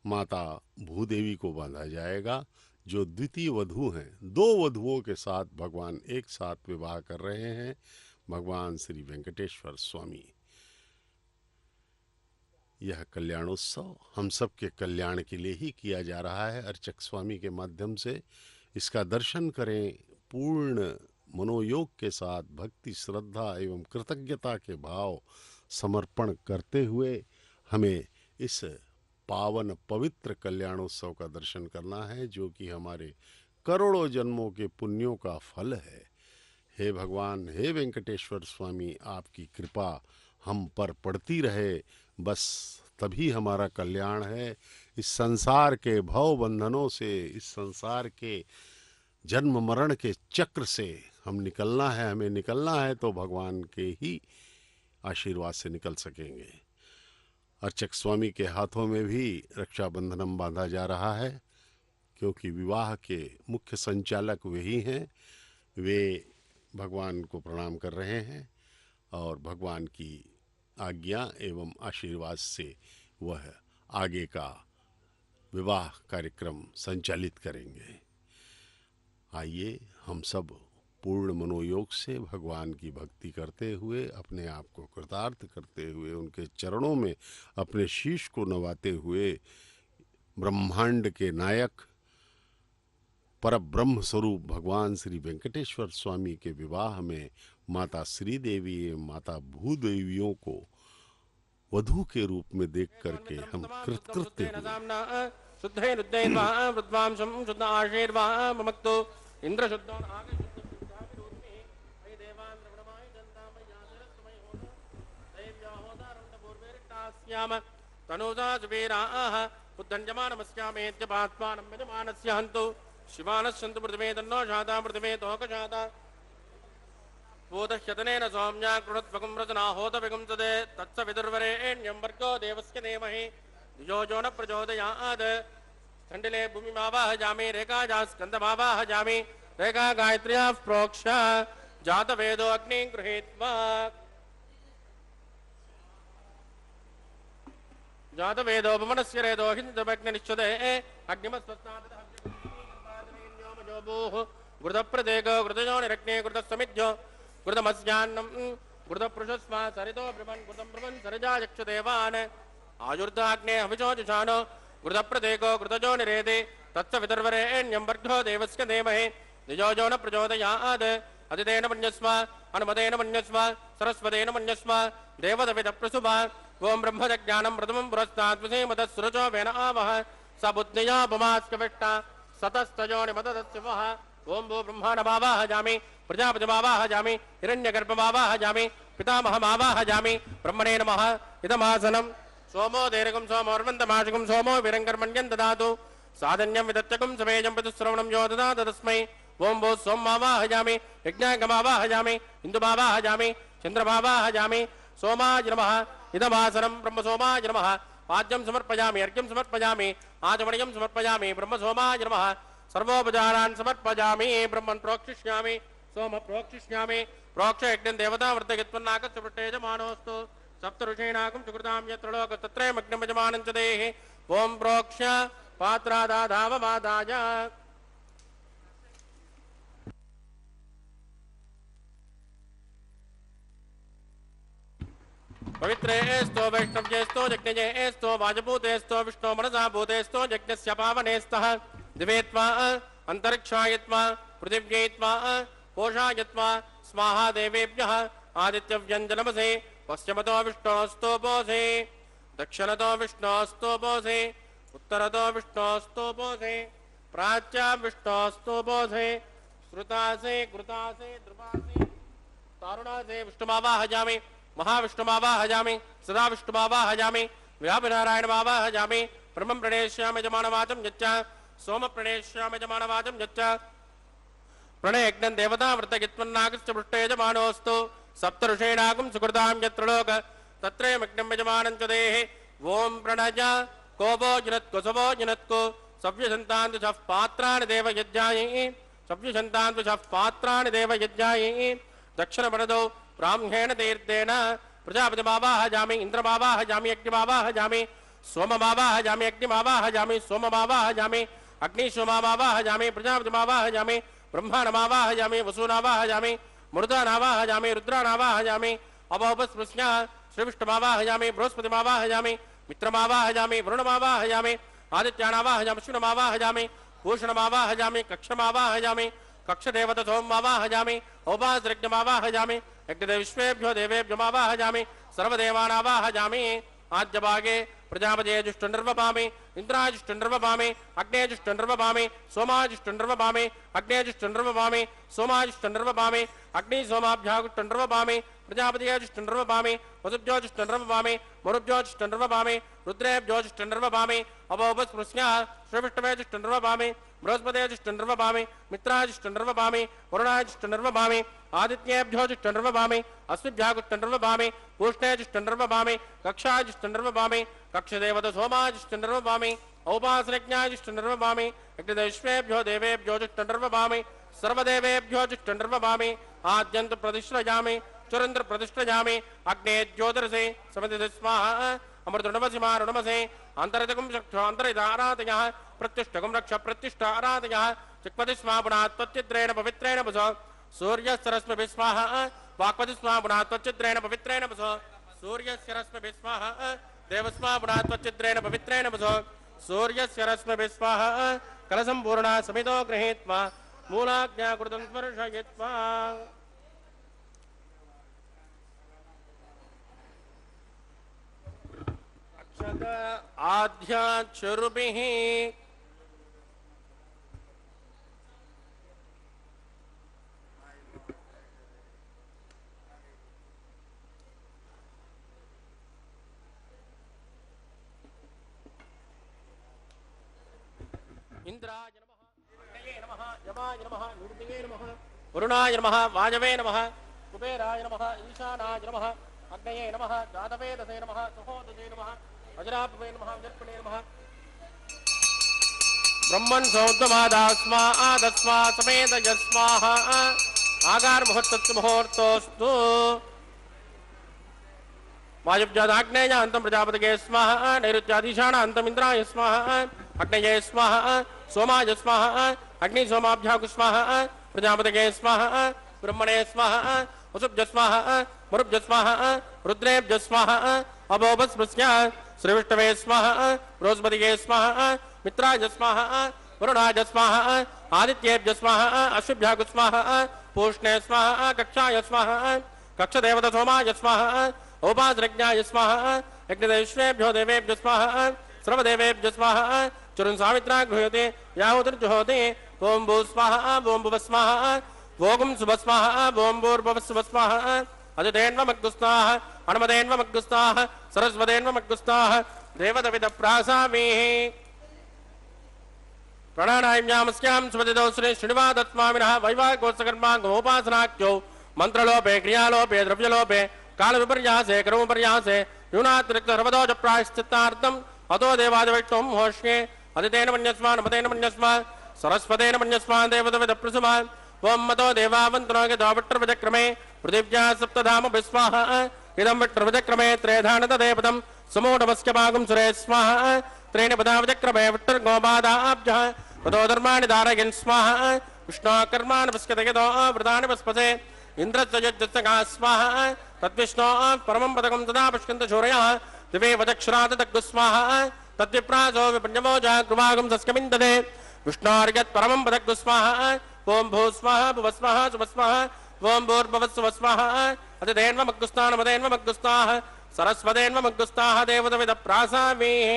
माता भूदेवी को बांधा जाएगा, जो द्वितीय वधू हैं। 2 वधुओं के साथ भगवान एक साथ विवाह कर रहे हैं। भगवान श्री वेंकटेश्वर स्वामी। यह कल्याणोत्सव हम सब के कल्याण के लिए ही किया जा रहा है। अर्चक स्वामी के माध्यम से इसका दर्शन करें। पूर्ण मनोयोग के साथ भक्ति, श्रद्धा एवं कृतज्ञता के भाव समर्पण करते हुए हमें इस पावन पवित्र कल्याणोत्सव का दर्शन करना है, जो कि हमारे करोड़ों जन्मों के पुण्यों का फल है। हे भगवान, हे वेंकटेश्वर स्वामी, आपकी कृपा हम पर पड़ती रहे, बस तभी हमारा कल्याण है। इस संसार के भव बंधनों से, इस संसार के जन्म मरण के चक्र से हम निकलना है। हमें निकलना है तो भगवान के ही आशीर्वाद से निकल सकेंगे। अर्चक स्वामी के हाथों में भी रक्षाबंधनम बांधा जा रहा है, क्योंकि विवाह के मुख्य संचालक वही हैं। वे भगवान को प्रणाम कर रहे हैं और भगवान की आज्ञा एवं आशीर्वाद से वह आगे का विवाह कार्यक्रम संचालित करेंगे। आइए हम सब पूर्ण मनोयोग से भगवान की भक्ति करते हुए, अपने आप को कृतार्थ करते हुए, उनके चरणों में अपने शीश को नवाते हुए, ब्रह्मांड के नायक पर ब्रह्म स्वरूप भगवान श्री वेंकटेश्वर स्वामी के विवाह में माता श्री देवी एवं माता भूदेवियों को वधू के रूप में देख करके हम कृतकृत्य हुए। शुद्धे रुद्धेन्वा वृद्वांशं शुद्ध आशीर्वा ममक्तो इंद्र शुद्धो नाग शुद्ध विद्याविरोधि मयि देवान् द्रवणमाय जनता मयि यासरस्मय होता दैव्या होता रण्ड पूर्वेरितास्याम तनूजा सुवीराः बुद्धञ्जमानमस्यामेत्य पात्मानं यजमानस्य हन्तु शिवानस्सन्तु पृथिवे तन्नो शाता पृथिवे तोकशाता बोधह्यतनेन सौम्या कृणत्वकं रचना होतविगं सदे तत्सविदुर्वरेण्यं वर्गो देवस्य धीमहि धियो यो न प्रचोदयात् खण्डिले भूमिमावाहयामि रेखाजा स्कन्दमावाहयामि रेखा गायत्र्याः प्रोक्ष जातवेदो अग्निं गृहीत्वा जातवेदोपमनस्य रेदो हिन्दमग्निनिश्चदे अग्निमस्वस्तादः घृतप्रदेको घृतयोनिरग्ने घृतसमिध्यो घृतमस्यान्नं घृतपृषस्वा सरितो ब्रह्मन् घृतं ब्रह्मन् सरजा यक्षदेवान् आयुर्दाग्ने हविषोजुषानो घृतप्रदेको घृतयोनिरेदे तत्सवितुर्वरेण्यं वर्गो देवस्य धीमहि धियो यो न प्रचोदयात् अदितेन मन्यस्व अनुमतेन मन्यस्व सरस्वतेन मन्यस्व देवदविदप्रसुभा ओं ब्रह्मज्ञानं प्रथमं पुरस्ताद्विषेमतः वेन आवह स बुद्धिया पुमास्कविष्टा सतस्तयोनिमदस्य वः ओं भो ब्रह्माणमावाहयामि प्रजापतिमावाहयामि हिरण्यगर्भमावाहयामि पितामहमावाहयामि ब्रह्मणे नमः इदमासनं सोमो दीर्घं सोमोर्वन्तमाशकं सोमो विरङ्कर्मण्यं ददातु साधन्यं विदत्यकं समेजं पितुश्रवणं यो ददात तस्मै ओं भो सोममावाहयामि यज्ञाङ्गमावाहयामि इन्दुमावाहयामि चन्द्रमावाहयामि सोमाय नमः इदमासनं ब्रह्मसोमाय नमः पाद्यं समर्पयामि अर्घ्यं समर्पयामि आचमनीयं समर्पयामि ब्रह्मसोमाय नमः सर्वोपचारान् समर्पयामि ब्रह्मन् प्रोक्षिष्यामि सोम प्रोक्षिष्यामि प्रोक्ष यज्ञं देवता वर्तयित्वन्नाकस्य पृष्ठेजमानोऽस्तु सप्त ऋषीणाकं सुकृतां यत्र लोक तत्रयमग्निमजमानं च देहि ओं प्रोक्ष पात्रादाधावमादाय पवित्रेस्तो वैष्णव्येस्तो यज्ञजेस्तो वाजभूतेस्तो विष्णो मनसा भूतेस्तो यज्ञस्य पावनेस्तः दिवेत्वा अंतरिक्षायत्वा पृथिव्यैत्वा कोशायत्वा स्वाहा देवेभ्यः आदित्यव्यञ्जनमसे पश्चिमतो विष्णोस्तोपोसे दक्षिणतो विष्णोस्तोपोसे उत्तरतो विष्णोस्तोपोसे प्राच्या विष्णोस्तोपोसे श्रुतासे कृतासे द्रुपासे तारुणासे विष्णुमावाहयामि महाविष्णुमावाहयामि सदा विष्णुमावाहयामि व्यापिनारायणमावाहयामि ब्रह्मं प्रणेष्यामि यजमानवाचं यच्च सोम प्रणेष्यामि यजमानवाचं यच्च प्रणयज्ञं देवता व्रतयित्वन्नागस्य पृष्ठे यजमानोऽस्तु सप्तऋषीणागं सुकृतां यत्र लोक तत्रयमग्निं यजमानं च देहि ओं प्रणय कोपो जिनत्कुसवो जिनत्कु सव्यसन्तान्विषः पात्राणि देवयज्ञायै सव्यसन्तान्विषः पात्राणि देवयज्ञायै दक्षिणपरदौ ब्राह्मणेन तीर्थेन प्रजापतिमावाहयामि इन्द्रमावाहयामि अग्निमावाहयामि सोममावाहयामि अग्निमावाहयामि सोममावाहयामि अग्निसोममावाहयामि प्रजापतिमावाहयामि ब्रह्माणमावाहयामि वसूनावाहयामि मृदानावाहयामि रुद्रानावाहयामि अवोपस्पृश्यः श्रीविष्णुमावाहयामि बृहस्पतिमावाहयामि मित्रमावाहयामि वरुणमावाहयामि आदित्यानावाहयामि अश्विनमावाहयामि भूषणमावाहयामि कक्षमावाहयामि कक्षदेवत सोममावाहयामि औपासयज्ञमावाहयामि यज्ञदेवेभ्यो देवेभ्योमावाहयामि सर्वदेवानावाहयामि आद्यभागे प्रजापतेजुष्टुर्वपामि इन्द्राजुष्टुर्वपामि अग्नेजुष्टुर्वपामि सोमाजुष्टुर्वपामि अग्नेजुष्टुर्वपामि सोमाजुष्टुर्वपामि अग्निसोमाभ्यागुष्टुर्वपामि प्रजापतिजुष्टुर्वपामि वसुभ्योजुष्टुर्वपामि मरुभ्योजुष्टुर्वपामि रुद्रेभ्योजुष्टुर्वपामि अवोपस्पृश्यः श्रीविष्णुवेजुष्टुर्वपामि बृहस्पतिजुष्टुर्वपामि मित्राजुष्टुर्वपामि वरुणाजुष्टुर्वपामि आदित्येभ्योजुष्टुर्वपामि अस्मिभ्यागुष्टुर्वपामि पूष्णेजुष्टुर्वपामि कक्षाजुष्टुर्वपामि कक्षदेवत सोमाजुष्टुर्वपामि औपासनज्ञाजुष्टुर्वपामि यज्ञदेवेभ्यो देवेभ्योजुष्टुर्वपामि सर्वदेवेभ्योजुष्टुर्वपामि आद्यन्तु प्रतिष्ठयामि चुरन्द्र प्रतिष्ठयामि अग्ने ज्योतिरसे समिति स्वाहा अमृतुणमसिमारुणमसे अन्तरितकं चक्षुन्तरिदारातयः प्रत्युष्टकं रक्ष प्रतिष्ठारातयः चिक्पति स्मा पुनात्पत्तिद्रेण पवित्रेण पुष सूर्यस्य रश्मिभिः स्वाहा वाक्पति स्वाहा पुनात्वच्चिद्रेण पवित्रेण वसो सूर्यस्य रश्मिभिः स्वाहा देवस्वाहा पुनात्वच्चिद्रेण पवित्रेण वसो सूर्यस्य रश्मिभिः स्वाहा कलशं पूर्णा समितो गृहीत्वा मूलाज्ञा कृतं स्पर्शयित्वा अक्षत आध्याचुर्भिः इंद्राय नमः अग्नये नमः यमाय नमः निरुद्धिये नमः वरुणाय नमः वाजवे नमः कुबेराय नमः ईशानाय नमः अग्नये नमः जातवेदसे नमः सहोदसे नमः वज्रापवे नमः विदर्पणे नमः ब्रह्मन् सौद्यमादास्मा आदस्मा समेत यस्माः आगार मुहूर्तस्य मुहूर्तोस्तु वायुव्यादाग्नेयान्तं प्रजापतये स्वाहा नैऋत्याधीशानान्तम् इन्द्राय स्वाहा अग्नये स्वाहा सोमाय स्वाहा अग्नि सोमाभ्यागु स्वाहा प्रजापतये स्वाहा ब्रह्मणे स्वाहा वसुभ्य स्वाहा मरुभ्य स्वाहा रुद्रेभ्य स्वाहा अभोभस्पृश्य श्रीविष्णवे स्वाहा बृहस्पतये स्वाहा मित्राय स्वाहा वरुणाय स्वाहा आदित्येभ्य स्वाहा अश्विभ्यागु स्वाहा पूष्णे स्वाहा कक्षाय स्वाहा कक्षदेवत सोमाय स्वाहा उपासज्ञाय स्वाहा यज्ञदेवेभ्यो देवेभ्य स्वाहा सर्वदेवेभ्य स्वाहा चरुन् सावित्रा गृह्यते याहुतिर्जुहोति ओं भू स्वाहा ओं भुव स्वाहा भोगुं शुभ स्वाहा ओं भूर्भुवः शुभ स्वाहा अदितेन्वमग्गुस्ताः हनुमतेन्वमग्गुस्ताः सरस्वतेन्वमग्गुस्ताः देवदविदप्रासामीः प्राणानायम्यामस्यां सुपतितो श्री श्रीनिवासस्वामिनः वैवाहिकोत्सकर्मा गोपासनाख्यो मन्त्रलोपे क्रियालोपे द्रव्यलोपे काल विपर्यासे कर्म विपर्यासे न्यूनातिरिक्त सर्वदोष प्रायश्चित्तार्थम् अतो देवादिवैष्णवं होष्ये अदितेन मन्यस्मा नमतेन मन्यस्मा सरस्वतेन मन्यस्मा देवदविदप्रसुमा ओं मतो देवावन्तनो यथाविट्टर्वचक्रमे पृथिव्याः सप्तधाम विस्वाहा इदं विट्टर्वचक्रमे त्रेधानतदेवतं समूढमस्य भागं सुरे स्वाहा त्रीणि पदावचक्रमे विट्टर्गोपादाब्जः ततो धर्माणि धारयन् स्वाहा विष्णोकर्माणि पश्यतयतो वृतानि पस्पसे इन्द्रस्य यज्ञस्य गा स्वाहा तद्विष्णो परमं पदकं तदा पश्यन्त शौर्यः दिवे वचक्षुरादग्गु स्वाहा तद्विप्रासो विपञ्चमोजा कृवागं सस्कमिन्दते विष्णोर्यत् परमं पदग्गु स्वाहा ओं भू स्वाहा भुव स्वाहा शुभ स्वाहा ओं भूर्भुवः शुभ स्वाहा अतिथेन्वमग्गुस्ताः नमतेन्वमग्गुस्ताः सरस्वतेन्वमग्गुस्ताः देवदविदप्रासामीः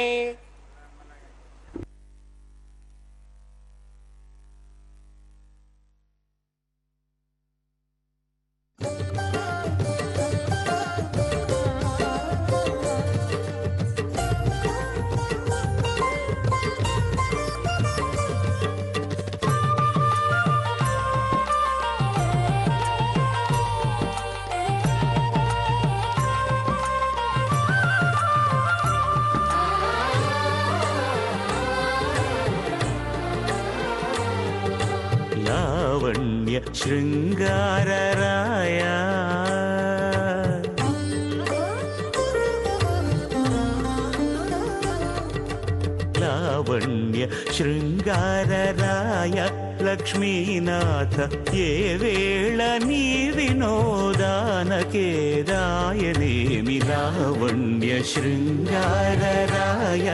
लावण्य शृंगारराया लावण्य शृंगारराय लक्ष्मीनाथ ये वेळ नी विनोदानके रायनेमि लावण्य शृंगारराय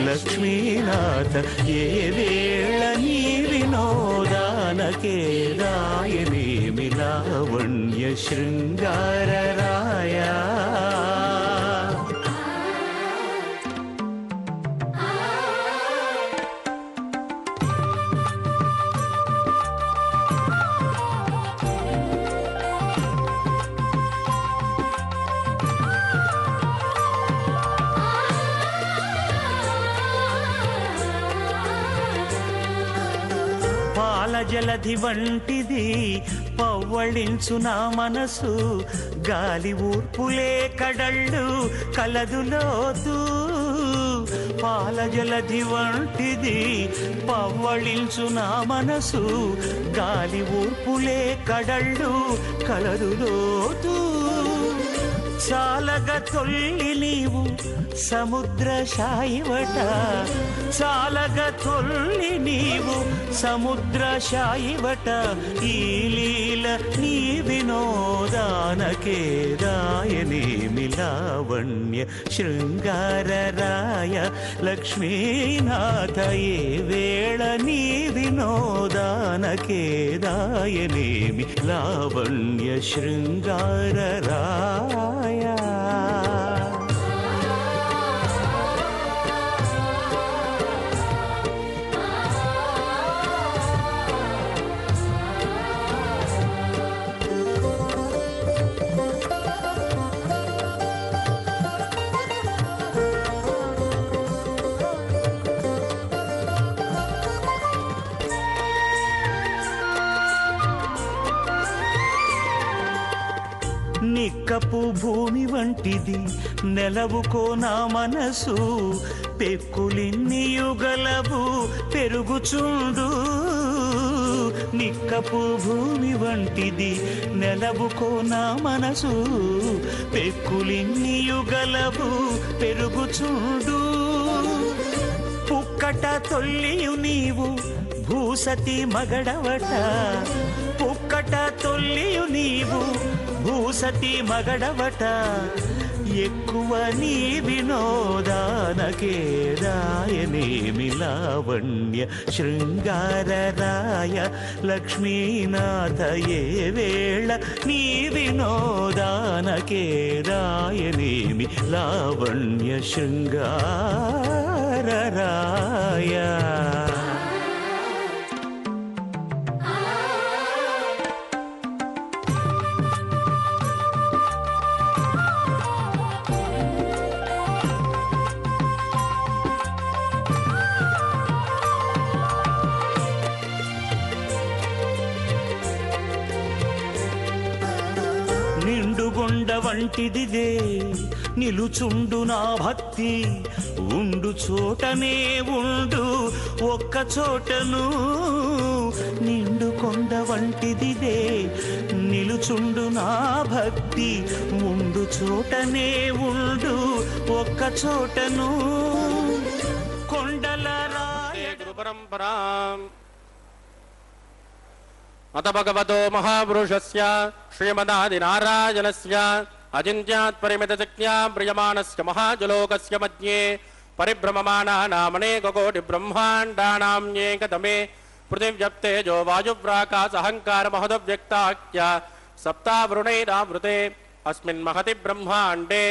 लक्ष्मीनाथ ये वेळ नी विनोदानके रायनेमि लावण्य शृंगारराय జలధి వంటిది పవ్వళించు నా మనసు గాలి ఊర్పులే కడళ్ళు కలదులోతు పాల జలధి వంటిది పవ్వళించు నా మనసు గాలి ఊర్పులే కడళ్ళు కలదులోతు చాలగ తొల్లి నీవు సముద్ర శాయివట చాలగ తొల్లి నీవు సముద్రశాయివట ఈ లీల నీ వినోదానకే రాయనేమి లావణ్య శృంగారరాయ లక్ష్మీనాథ ఏ వేళ నీ వినోదానకే రాయనేమి లావణ్య శృంగారరాయ. నిక్కపు భూమి వంటిది నెలవుకో నా మనసు పెక్కులిన్ని యుగలవు పెరుగుచుండు. నిక్కపు భూమి వంటిది నెలవుకో నా మనసు పెక్కులిన్ని యుగలవు పెరుగుచుండు. పుక్కట తొల్లియు నీవు భూసతి మగడవట పుక్కట తొల్లియు నీవు భూసతి మగడవట ఎక్కువ నీ వినోదానకే రాయనేమి లావణ్య శృంగారరాయ లక్ష్మీనాథ ఏ వేళ నీ వినోదానకే రాయనేమి లావణ్య శృంగారరాయ. నిండుగొండ వంటిదిదే నిలుచుండు నా భక్తి ఉండు చోటనే ఉండు ఒక్క చోటను. నిండుకొండ వంటిదిదే నిలుచుండు నా భక్తి ఉండు చోటనే ఉండు ఒక్క చోటను. కొండల రాయ గురు పరంపరా అత భగవతో మహాపురుషస్య శ్రీమదాదినారాయణస్య అచింత్యాత్ పరిమితశక్త్యా ప్రియమాణస్య మహాజలోకస్య మధ్యే పరిభ్రమమానానామనేక కోటి బ్రహ్మాండానాం ఏకతమే పృథివ్యప్తేజో వాయువ్రాకాశహంకార మహదవ్యక్తాఖ్య సప్తావృణైరావృతే అస్మిన్ మహతి బ్రహ్మాండే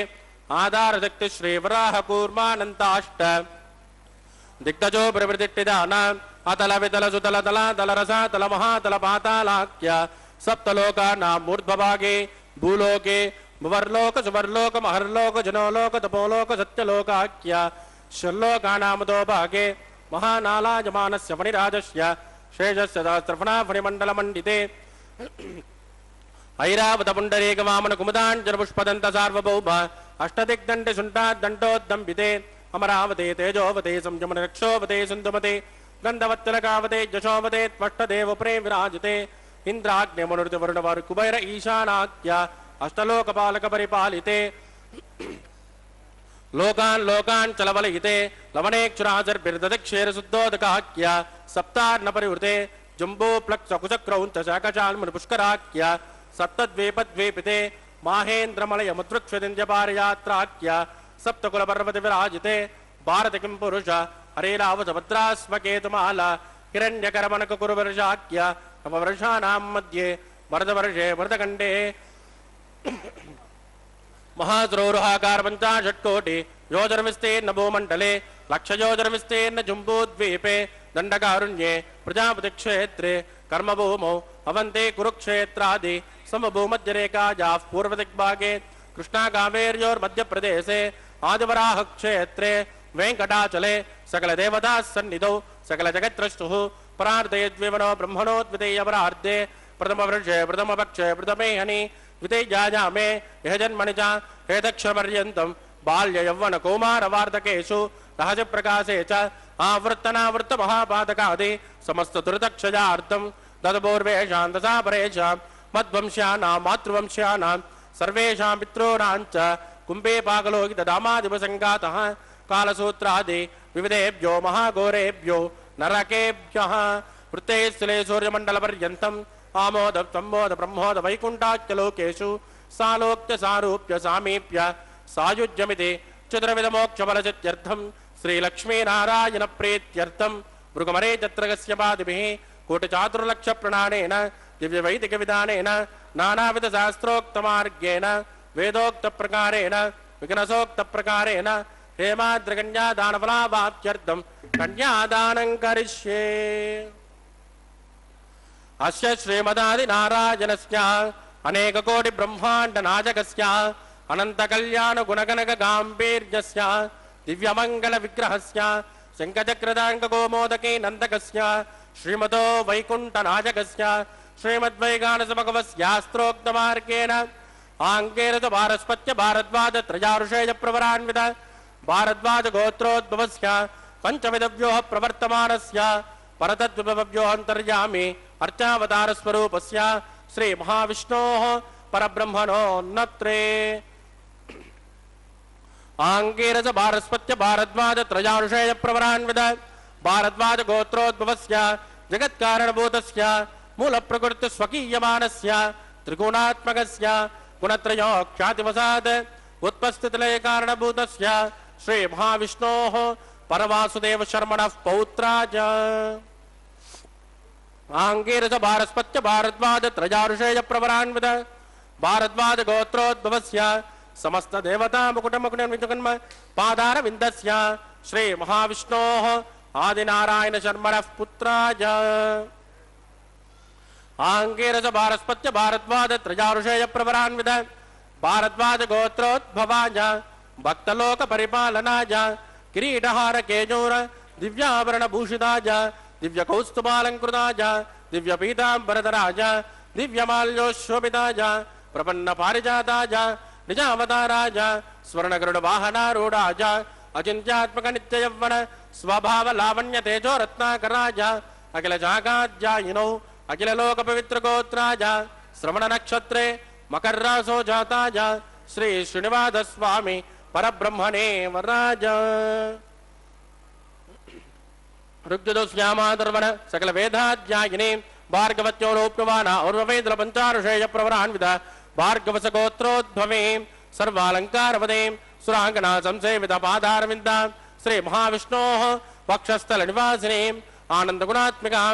ఆధారశక్తి శ్రీవరాహ కూర్మానంతాష్ట దిగ్గజో ప్రవృత్తిదాన అతల వితల సుతల తల తలరస తల మహాతల పాతాళాఖ్య సప్తలోకానాం మూర్ధ్వభాగే భూలోకే భువర్లోక సువర్లోక మహర్లోక జనోలోక తపోలోక సత్యలోకాఖ్య షల్లోకానామతో భాగే మహానాలాయమానస్య ఫణిరాజస్య శేషస్య సహస్రఫణా ఫణిమండలమండితే ఐరావత పుండరీక వామన కుముదాంజన పుష్పదంత సార్వభౌమ అష్టదిగ్దండి సుంటాదండోద్దంబితే అమరావతే తేజోవతే సంయమన రక్షోవతే సుందమతే గంధవత్తలకావతే జశోవతే త్వష్టదేవ ప్రే విరాజితే ఇంద్రాగ్నిమనుడిత వరుణవారు కుబైర ఈశానాఖ్య అష్టలోకపాలక పరిపాలితే లోకాన్ లోకాన్ చలవలయితే లవణేక్షురాజర్భిర్దక్షేర శుద్ధోదకాఖ్య సప్తార్ణ పరివృతే జంబో ప్లక్సకుచక్రౌంచ శాకచాన్ముని పుష్కరాఖ్య సప్తద్వీపద్వీపితే మాహేంద్రమలయ ముద్రుక్షదింజపారయాత్రాఖ్య సప్తకుల పర్వత విరాజితే భారత కిం పురుష హరేరావత భద్రాస్మకేతుమాల హిరణ్యకరమనక కురువర్షాఖ్య నవవర్షానాం మధ్యే వరదవర్షే వరదఖండే महाद्रोरुहाकार 50 कोटि योजनविस्तीर्ण भूमंडले लक्षयोजनविस्तीर्ण जम्बूद्वीपे दंडकारुण्ये प्रजापति क्षेत्रे कर्मभूमौ अवन्ते कुरुक्षेत्रादि समभूमध्यरेखायाः पूर्वदिग्भागे कृष्णा कावेर्योर्मध्यप्रदेशे आदिवराह क्षेत्रे वेंकटाचले सकल देवता सन्निधौ सकल जगत्रष्टुः परार्धयद्विवनो ब्रह्मणोद्वितीयपरार्धे प्रथमवर्षे प्रथमपक्षे प्रथमे हनि द्वितीयायामे यह जन्मनिजा हेदक्षपर्यन्तं बाल्य यौवन कौमार वार्धकेषु रहस्य प्रकाशे च आवृत्तनावृत्त महापातकादि समस्त दुर्दक्षयार्थं तदपूर्वेषां दशा परेषां मद्वंश्यानां मातृवंश्यानां सर्वेषां पितॄणां च कुम्भे पाकलोकित दामादिपसङ्गातः कालसूत्रादि विविधेभ्यो महाघोरेभ्यो नरकेभ्यः वृत्तेस्थले सूर्यमण्डलपर्यन्तम् आमोद सम्मोद ब्रह्मोद वैकुण्ठाख्यलोकेषु सालोक्य सारूप्य सामीप्य सायुज्यमिति चतुर्विधमोक्षफलसिद्ध्यर्थम् श्रीलक्ष्मीनारायणप्रीत्यर्थम् मृगमरे चत्रगस्य पादिभिः कोटिचातुर्लक्षप्रणानेन दिव्यवैदिकविधानेन नानाविधशास्त्रोक्तमार्गेण वेदोक्तप्रकारेण विघ्नसोक्तप्रकारेण हेमाद्रकन्यादानफलावाप्त्यर्थम् कन्यादानं करिष्ये। अस्य श्रीमदादिनारायणस्य अनेककोटिब्रह्माण्डनायकस्य अनन्तकल्याणगुणगणकगाम्भीर्यस्य दिव्यमङ्गलविग्रहस्य शङ्खचक्रदाङ्कगोमोदके नन्दकस्य श्रीमतो वैकुण्ठनायकस्य श्रीमद्वैगानसभगवस्यास्त्रोक्तमार्गेण आङ्गेरत भारस्पत्य भारद्वाज त्रयाऋषेय प्रवरान्वित भारद्वाज गोत्रोद्भवस्य पञ्चविधव्योः प्रवर्तमानस्य परतद्विभव्योऽन्तर्यामि अर्चावतारस्वरूपस्य श्री महाविष्णोः परब्रह्मणोन्नत्रे आङ्गेरस भारस्पत्य भारद्वाज त्रयाऋषेय प्रवरान्वित भारद्वाज गोत्रोद्भवस्य जगत्कारणभूतस्य मूलप्रकृतिस्वकीयमानस्य त्रिगुणात्मकस्य गुणत्रयो ख्यातिवशात् उत्पस्थितिलय कारणभूतस्य श्री महाविष्णोः परवासुदेव शर्मणः पौत्राज आङ्गेरस भारस्पत्य भारद्वाज त्रयाऋषेय प्रवरान्वित भारद्वाज गोत्रोद्भवस्य समस्त देवता मुकुटमुकुटन्वितकन्म पादारविन्दस्य श्री महाविष्णोः आदिनारायण शर्मणः पुत्राज आङ्गेरस भारस्पत्य भारद्वाज त्रयाऋषेय प्रवरान्वित भारद्वाज गोत्रोद्भवाज भक्तलोक परिपालनाज किरीटहार केजूर दिव्याभरणभूषिताज दिव्यकौस्तुभालङ्कृताज दिव्यपीताम्बरधराज दिव्यमाल्योशोभिताज प्रपन्न पारिजाताज निजावताराज स्वर्णगरुडवाहनारूढाज अचिन्त्यात्मक नित्ययौवन स्वभाव लावण्य तेजो रत्नाकराज अखिल जागाध्यायिनौ अखिल लोक पवित्र गोत्राज श्रवण नक्षत्रे मकर रासो जाताज श्री श्रीनिवास स्वामी परब्रह्मणे वराज ऋग्यजुश्यामाधर्वण सकल वेदाध्यायिनी भार्गवत्योरोप्यमान और्ववेद्र पंचाऋषेय प्रवरान्वित भार्गवस गोत्रोद्भवे सर्वालंकारवदे सुरांगना संसेवित पादारविन्द श्री महाविष्णोः वक्षस्थल निवासिनी आनंद गुणात्मिका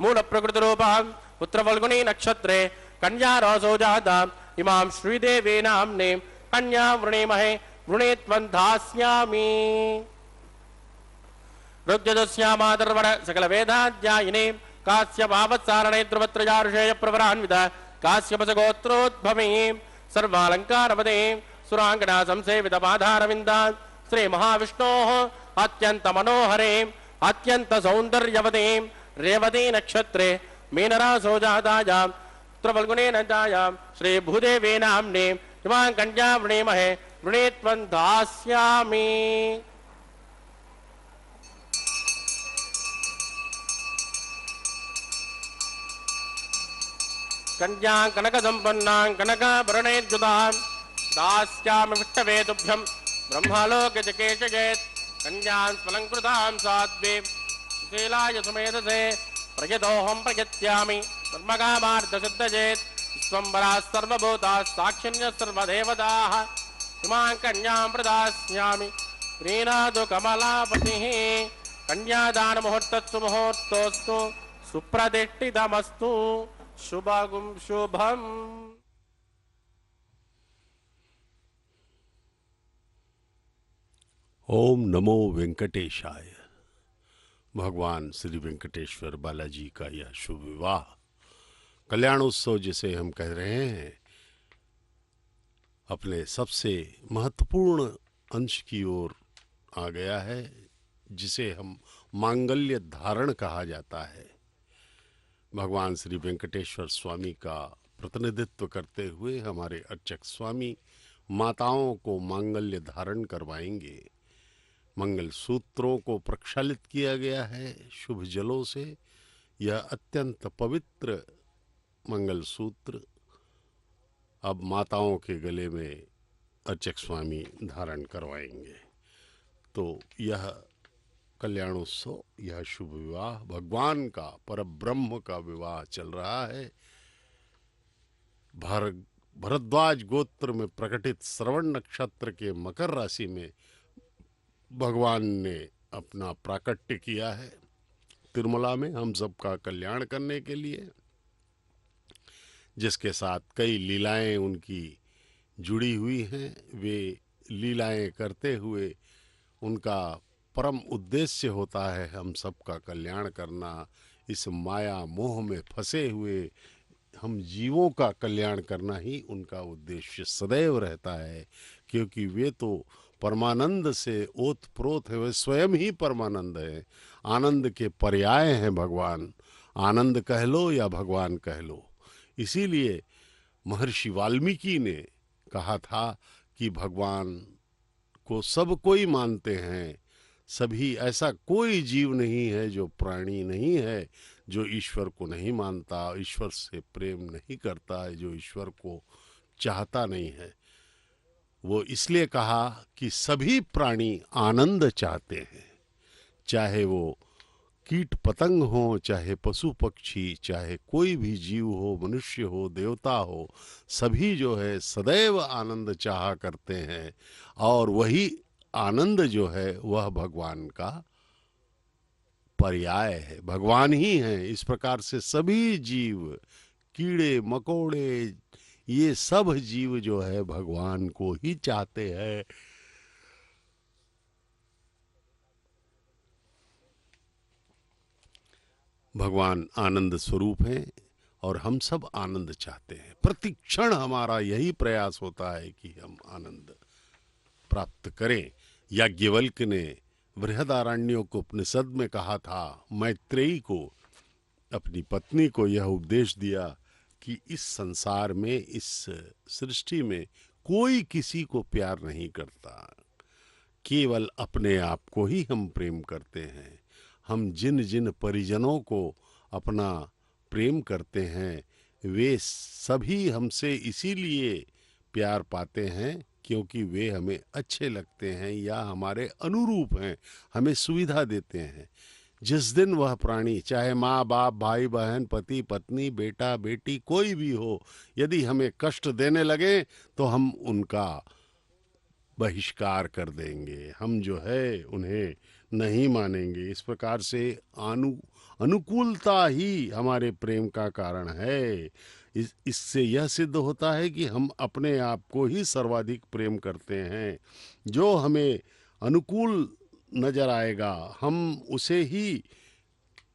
मूल प्रकृति रूपा पुत्र फल्गुनी नक्षत्रे कन्या रासो जाता इमां श्रीदेवी नाम्ने कन्या वृणीमहे वृणीत्वं धास्यामि ऋग्यजुश्यामाधर्वण सकल वेदाध्यायिनी काश्यपावत्सारणे ध्रुवत्रयाऋषेय प्रवरान्वित काश्यपस गोत्रोद्भवे सर्वालंकारवदे सुरांगना संसेवित पादारविन्द श्री महाविष्णोः अत्यंत मनोहरे अत्यंत सौंदर्यवते रेवती नक्षत्रे मीनरासो जातायां पुत्रफल्गुने नजायां श्री भूदेवी नाम्ने इमां कन्या वृणीमहे वृणीत्वं दास्यामि। कन्या कनक संपन्नां कनकाभरणैर्युतां दास्यामि विष्टवे तुभ्यं ब्रह्मलोके च केशयेत् कन्यां स्वलङ्कृतां साध्वीं सुशीलाय सुमेधसे प्रयतोऽहं प्रयत्स्यामि धर्मकामार्थसिद्धयेत् विश्वम्भराः सर्वभूताः साक्षिण्यः सर्वदेवताः इमां कन्यां प्रदास्यामि प्रीणातु कमलापतिः कन्यादानमुहूर्तस्तु मुहूर्तोऽस्तु सुप्रतिष्ठितमस्तु शुभगुं शुभम्। ओम नमो वेंकटेशाय। भगवान श्री वेंकटेश्वर बालाजी का यह शुभ विवाह कल्याणोत्सव जिसे हम कह रहे हैं अपने सबसे महत्वपूर्ण अंश की ओर आ गया है, जिसे हम मांगल्य धारण कहा जाता है। भगवान श्री वेंकटेश्वर स्वामी का प्रतिनिधित्व करते हुए हमारे अर्चक स्वामी माताओं को मांगल्य धारण करवाएंगे। मंगल सूत्रों को प्रक्षालित किया गया है शुभ जलों से। यह अत्यंत पवित्र मंगल सूत्र अब माताओं के गले में अर्चक स्वामी धारण करवाएंगे। तो यह कल्याणोत्सव, यह शुभ विवाह भगवान का, परब्रह्म का विवाह चल रहा है। भरद्वाज गोत्र में प्रकटित श्रवण नक्षत्र के मकर राशि में भगवान ने अपना प्राकट्य किया है तिरुमला में हम सबका कल्याण करने के लिए, जिसके साथ कई लीलाएं उनकी जुड़ी हुई हैं। वे लीलाएं करते हुए उनका परम उद्देश्य होता है हम सबका कल्याण करना। इस माया मोह में फंसे हुए हम जीवों का कल्याण करना ही उनका उद्देश्य सदैव रहता है, क्योंकि वे तो परमानंद से ओतप्रोत है, वे स्वयं ही परमानंद है। आनंद के पर्याय हैं भगवान, आनंद कह लो या भगवान कह लो। इसीलिए महर्षि वाल्मीकि ने कहा था कि भगवान को सब कोई मानते हैं, सभी, ऐसा कोई जीव नहीं है जो प्राणी नहीं है जो ईश्वर को नहीं मानता, ईश्वर से प्रेम नहीं करता है, जो ईश्वर को चाहता नहीं है। वो इसलिए कहा कि सभी प्राणी आनंद चाहते हैं, चाहे वो कीट पतंग हो, चाहे पशु पक्षी, चाहे कोई भी जीव हो, मनुष्य हो, देवता हो, सभी जो है सदैव आनंद चाहा करते हैं। और वही आनंद जो है वह भगवान का पर्याय है, भगवान ही है। इस प्रकार से सभी जीव, कीड़े मकोड़े, ये सब जीव जो है भगवान को ही चाहते हैं। भगवान आनंद स्वरूप हैं और हम सब आनंद चाहते हैं। प्रति क्षण हमारा यही प्रयास होता है कि हम आनंद प्राप्त करें। याज्ञवल्क्य ने बृहदारण्यक उपनिषद में कहा था, मैत्रेयी को, अपनी पत्नी को यह उपदेश दिया कि इस संसार में, इस सृष्टि में कोई किसी को प्यार नहीं करता, केवल अपने आप को ही हम प्रेम करते हैं। हम जिन जिन परिजनों को अपना प्रेम करते हैं वे सभी हमसे इसीलिए प्यार पाते हैं क्योंकि वे हमें अच्छे लगते हैं या हमारे अनुरूप हैं, हमें सुविधा देते हैं। जिस दिन वह प्राणी, चाहे माँ बाप, भाई बहन, पति पत्नी, बेटा बेटी, कोई भी हो, यदि हमें कष्ट देने लगे तो हम उनका बहिष्कार कर देंगे, हम जो है उन्हें नहीं मानेंगे। इस प्रकार से अनुकूलता ही हमारे प्रेम का कारण है। इससे यह सिद्ध होता है कि हम अपने आप को ही सर्वाधिक प्रेम करते हैं। जो हमें अनुकूल नजर आएगा हम उसे ही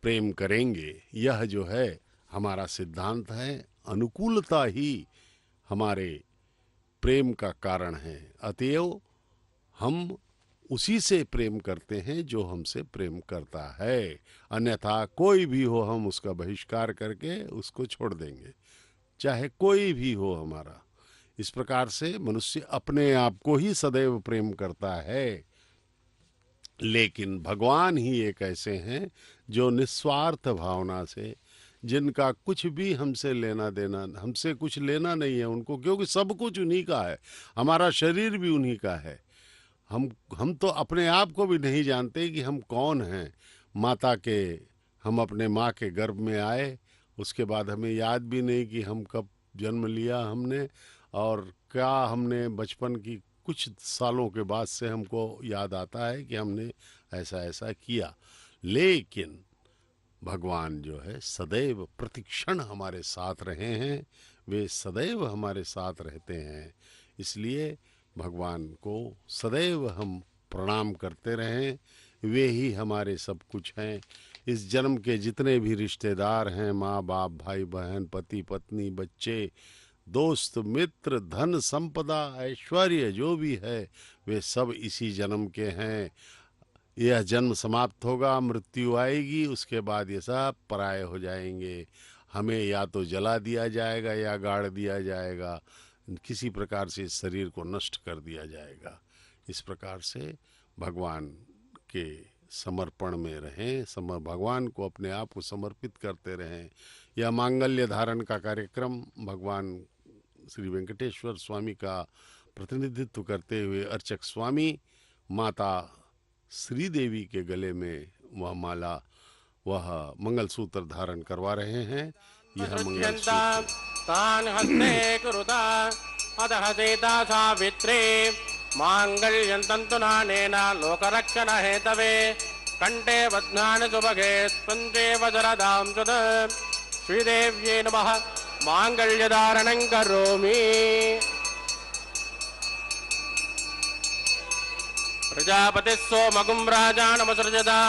प्रेम करेंगे। यह जो है हमारा सिद्धांत है। अनुकूलता ही हमारे प्रेम का कारण है। अतएव हम उसी से प्रेम करते हैं जो हमसे प्रेम करता है, अन्यथा कोई भी हो हम उसका बहिष्कार करके उसको छोड़ देंगे, चाहे कोई भी हो हमारा। इस प्रकार से मनुष्य अपने आप को ही सदैव प्रेम करता है। लेकिन भगवान ही एक ऐसे हैं जो निस्वार्थ भावना से, जिनका कुछ भी हमसे लेना देना, हमसे कुछ लेना नहीं है उनको, क्योंकि सब कुछ उन्हीं का है, हमारा शरीर भी उन्हीं का है। हम तो अपने आप को भी नहीं जानते कि हम कौन हैं। हम अपने माँ के गर्भ में आए, उसके बाद हमें याद भी नहीं कि हम कब जन्म लिया हमने, और क्या हमने बचपन की कुछ सालों के बाद से हमको याद आता है कि हमने ऐसा ऐसा किया। लेकिन भगवान जो है सदैव प्रतिक्षण हमारे साथ रहे हैं, वे सदैव हमारे साथ रहते हैं। इसलिए भगवान को सदैव हम प्रणाम करते रहें, वे ही हमारे सब कुछ हैं। इस जन्म के जितने भी रिश्तेदार हैं, माँ बाप, भाई बहन, पति पत्नी, बच्चे, दोस्त मित्र, धन संपदा, ऐश्वर्य जो भी है, वे सब इसी जन्म के हैं। यह जन्म समाप्त होगा, मृत्यु आएगी, उसके बाद ये सब पराये हो जाएंगे। हमें या तो जला दिया जाएगा या गाड़ दिया जाएगा, किसी प्रकार से इस शरीर को नष्ट कर दिया जाएगा। इस प्रकार से भगवान के समर्पण में रहें, भगवान को अपने आप को समर्पित करते रहें। यह मांगल्य धारण का कार्यक्रम भगवान श्री वेंकटेश्वर स्वामी का प्रतिनिधित्व करते हुए अर्चक स्वामी, माता श्रीदेवी के गले में वह माला, वह मंगलसूत्र धारण करवा रहे हैं। यह मंगलसूत्र तान हस्ते कुरुता अतः सीता सावित्री मांगल्यं तन्तुनानेन लोकरक्षण हेतवे कंठे बध्नानि सुभगे स्पन्दे वज्रदां सुत श्रीदेव्यै नमः मांगल्यधारणं करोमि। प्रजापतिः सोमगुं राजानमसृजता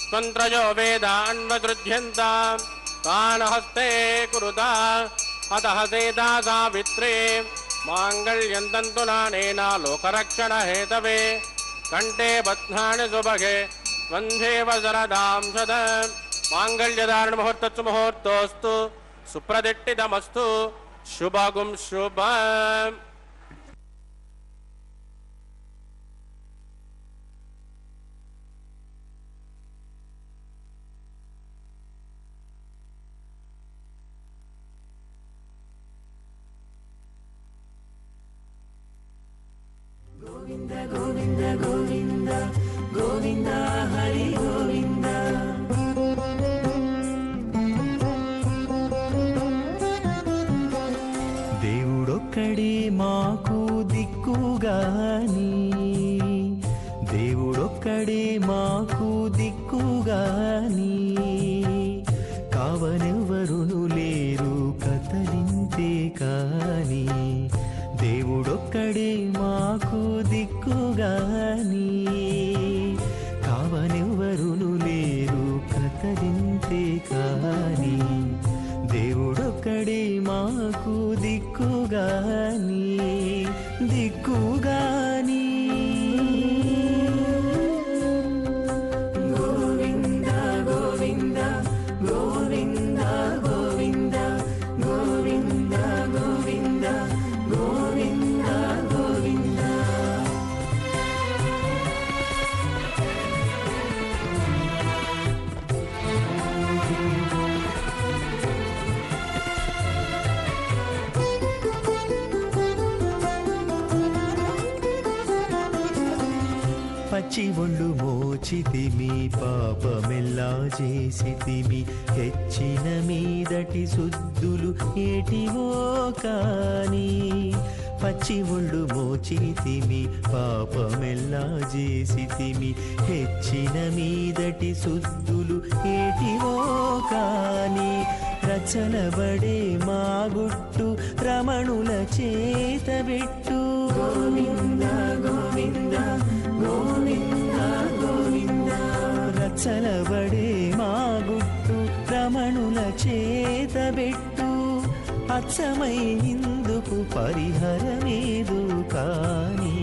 स्वन्त्रयो वेदान्वगृह्यन्ता तान् हस्ते कुरुता अतः सीता सावित्री मांगल्यं तन्तुनानेन लोकरक्षण हेतवे कंठे बध्नानि सुभगे वन्दे वज्रदां सदा मांगल्यधारण मुहूर्तस्तु मुहूर्तोऽस्तु सुप्रतिष्ठितमस्तु शुभगुं शुभम्। దేవుడొక్కడే మాకు దిక్కుగాని, దేవుడొక్కడే మాకు దిక్కుగాని, కావనెవ్వరును లేరు కదలింతే కాని, దేవుడొక్కడే మాకు దిక్కుగాని, కావనెవ్వరును లేరు కదలింతే కాని, దేవుడొక్కడే మాకు దిక్కుగాని దిక్కుగాని। గోవింద గోవింద గోవింద గోవింద గోవింద గోవింద గోవింద గోవింద। పచ్చి ఒళ్ళు మోచితిమి పాపమెల్లా చేసితిమి, హెచ్చిన మీదటి శుద్ధులు ఏటివో కాని, పచ్చి ఒళ్ళు మోచితిమి పాపమెల్లా చేసితిమి, హెచ్చిన మీదటి శుద్ధులు ఏటివో కాని, రచనబడే మా గుట్టు రమణుల చేతబెట్టు। గోవింద గోవింద గోవింద గోవింద। రచనబడే మా గుట్టు రమణుల చేతబెట్టు, అచ్చమై ఇందుకు పరిహరమేదు కాని,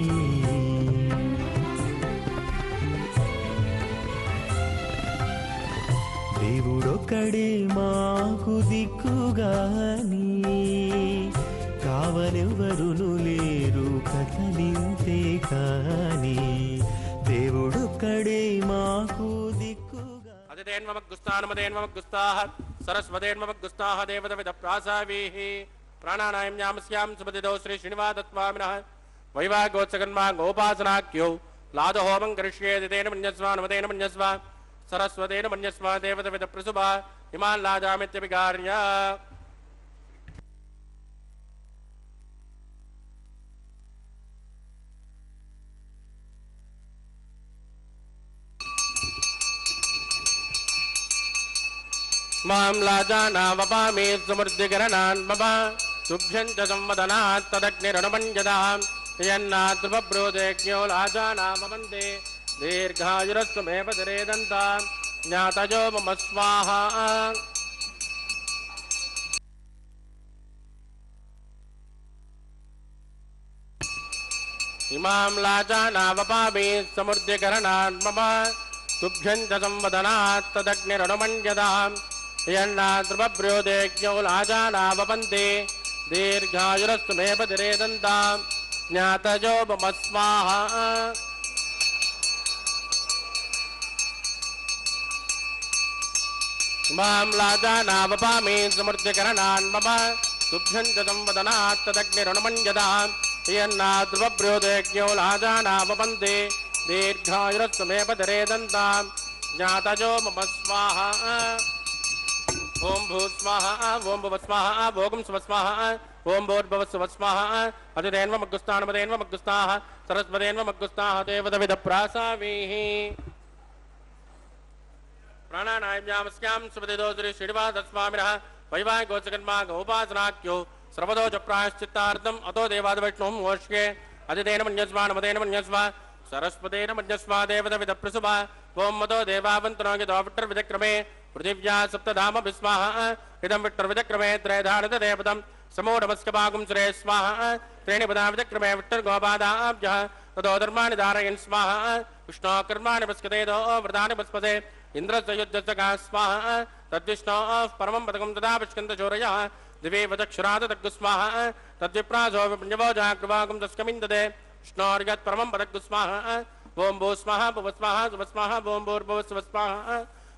దేవుడొక్కడే మాకు దిక్కుగాని, కావనెవ్వరును లేరు కదలింతే కాని, దేవుడొక్కడే మాకు దిక్కుగా। అదిదేన్మమగ్గుస్తానమదేన్మమగ్గుస్తాః సరస్వదేన్మమగ్గుస్తాః దేవతవిద ప్రాసావీః ప్రాణానాయం న్యామస్యాం సుపతిదో శ్రీ శ్రీనివాసస్వామినః వైవాగోత్సకన్మా గోపాసనాఖ్యో లాదహోమం కరిష్యేది తేన మన్యస్వ నమతేన మన్యస్వ सरस्वतेन मन्यस्व देवतविद प्रसुभा इमान् लाजामित्यभिगार्य। मां लाजानावपामि समृद्धिकरणान् मम तुभ्यं च संवदनात् तदग्निरणमञ्जदां यन्नाद्रुपब्रोदेज्ञो लाजानाववन्दे दीर्घायुरस्तु मे पतिरेदन्तां ज्ञातयो मम स्वाहा। इमां लाजानावपामि समृद्धिकरणान् मम तुभ्यं च संवदनात् तदग्निरणमञ्जदां यन्नाद्रुपब्रोदेज्ञो लाजानाववन्दे दीर्घायुरस्तु मे पतिरेदन्तां ज्ञातयो मम स्वाहा। मां लाजानावपामि समृद्धिकरणान् मम तुभ्यं च संवदनात् तदग्निरणमञ्जदां यन्नाद्रुपब्रोदेज्ञो लाजानाववन्दे दीर्घायुरस्वमेव धरे दन्ताम् ज्ञातजो मम स्वाहा ओम भू स्वाहा ओम भुव स्वाहा भोगम स्व स्वाहा ओम भूर्भुव स्व स्वाहा अतिदेन्व मग्गुस्तानमदेन्व मग्गुस्ताः सरस्वतेन्व मग्गुस्ताः देवदविद प्रासावीः प्राणानायम्यामस्यां सुपतिदो श्री श्रीनिवासस्वामिनः वैवाहिकोचकन्मा गौपासनाख्यो सर्वदो च प्रायश्चित्तार्थम् अतो देवादिवैष्णवं मोक्ष्ये अतिदेन मन्यस्वा नमदेन मन्यस्वा सरस्वतेन मन्यस्वा देवदविद प्रसुभा ओम मतो देवावन्तनो गितो विट्टर्विदक्रमे पृथिव्या सप्तधाम विस्वाहा इदं विट्टर्विदक्रमे त्रयधानत देवदं समूढमस्कभागुं सुरे स्वाहा त्रीणि पदा विदक्रमे विट्टर्गोपादाभ्यः ततो धर्माणि धारयन् स्वाहा विष्णो कर्माणि पस्कतेदो व्रतानि पस्पते इन्द्रस्य युद्धस्य का स्वाहा तद्विष्णो परमं पदकं तदा विष्कन्तशौर्यः दिवे वदक्षराद तद्गुस्वाहा तद्विप्रासो विपुण्यवो जाग्रवागं तस्कमिन्दते विष्णोर्यत् परमं पदग्गुस्वाहा ओम भू स्वाहा भुव स्वाहा सुव स्वाहा ओम भूर्भुव स्व स्वाहा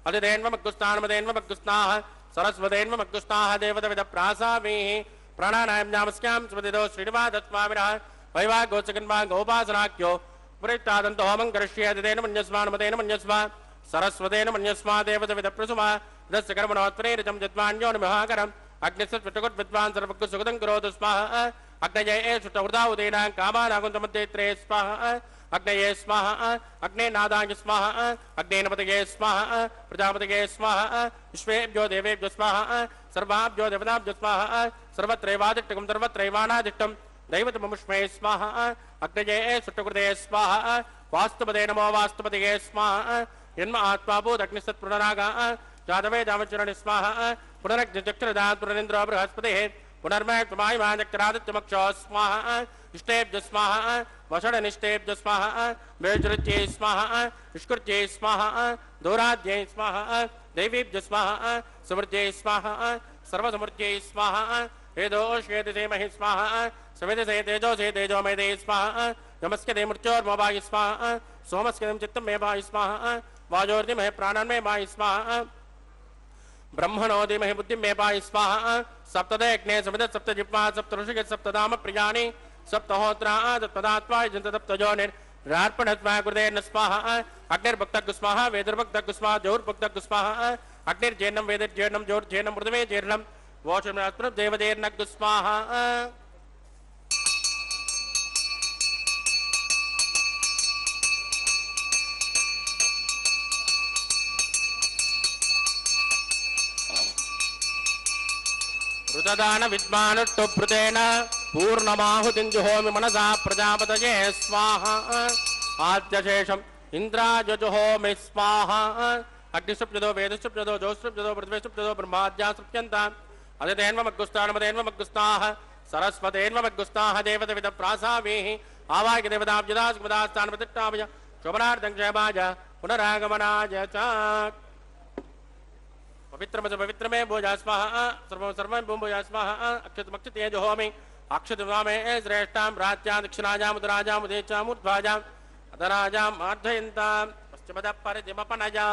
अतिदेन्व मग्गुस्तानमदेन्व मग्गुस्ताः सरस्वतेन्व मग्गुस्ताः देवदविद प्रासावीः प्राणानायम्यामस्यां सुपतिदो श्रीनिवासस्वामिनः वैवाहिकोचकन्मा गौपासनाख्यो पुरितादन्तो होमं करिष्ये अतिदेन मन्यस्वा नमदेन मन्यस्वा सरस्वतेन मन्यस्वा देवदविद प्रसुमा दस्य कर्मणोत्तरेरितं जद्वान्यो नमहाकरम् अग्निसत्विद्वान् सर्वज्ञ सुगतं करोतु स्वाहा अग्नये सुटवृदा उदयनां कामानागुन्तमद्यत्रे स्वाहा अग्नये स्वाहा अग्ने नादाय स्वाहा अग्नेनपतये स्वाहा प्रजापतये स्वाहा विश्वेभ्यो देवेभ्यो स्वाहा सर्वाभ्यो देवताभ्यो स्वाहा सर्वत्रैवादिष्टकं सर्वत्रैवानादिष्टं दैवतममुष्मे स्वाहा अग्नये सुटकृते स्वाहा वास्तुपदे नमो वास्तुपतये स्वाहा जन्म आत्माभूत अग्निसत्पुनरागा जातवे दामचरण स्वाहा पुनरग्निचक्षरदात् पुनरेन्द्रो बृहस्पतिः पुनर्मयमादित्यमक्षो स्वाहा इष्टेभ्य स्वाहा वषडनिष्टेभ्य स्वाहा वेजृत्यै स्वाहा निष्कृत्यै स्वाहा दोराद्यै स्वाहा देवीभ्य स्वाहा समृत्यै स्वाहा सर्वसमृत्यै स्वाहा वेदोष्येते महि स्वाहा सवेदसे तेजोसे तेजोमेदे स्वाहा यमस्के मृत्योर्मोभाय स्वाहा सोमस्के चित्तमे भाय स्वाहा वाजोर्दिमहे प्राणन्मे भाय स्वाहा ब्रह्मणोदिमहि बुद्धिमे भाय स्वाहा सप्तदयज्ञे सविद सप्तजिह्वा सप्तऋषिके सप्तधाम प्रियाणि सप्तहोत्रा तत्पदात्वा जन्ततप्तजोनिर्रार्पणत्वा कृतेन स्वाहा अग्निर्भक्तः स्वाहा वेदर्भक्तः स्वाहा जोर्भक्तः स्वाहा अग्निर्जेन्नं वेदर्जेन्नं जोर्जेन्नं मृदवे जेर्णं वोषमदेवदेर्नग् स्वाहा ऋतदान विद्वानुष्टुभृतेन पूर्णमाहुतिं जुहोमि मनसा प्रजापतये स्वाहा आद्यशेषम् इन्द्राजुहोमि स्वाहा अग्निसुप्यदो वेदसुप्यदो जोसुप्यदो पृथ्वीसुप्यदो ब्रह्माद्या सुप्यन्ताम् अदितेन्व मग्गुस्तानमदेन्व मग्गुस्ताः सरस्वतेन्व मग्गुस्ताः देवदविद प्रासावीः आवाह्य देवताब्जदास्मदास्तान्वतिष्ठामय शोभनार्थं क्षेमाय पुनरागमनाय च पवित्रमस पवित्रमे भोजा स्वाहा सर्वं सर्वं भूमभोजा स्वाहा अक्षतमक्षते जुहोमि अक्षतवामे श्रेष्ठां राज्यां दक्षिणायां उदराजां उदेचां ऊर्ध्वाजां अधराजां मार्धयन्तां पश्चिमतः परिदिमपनजा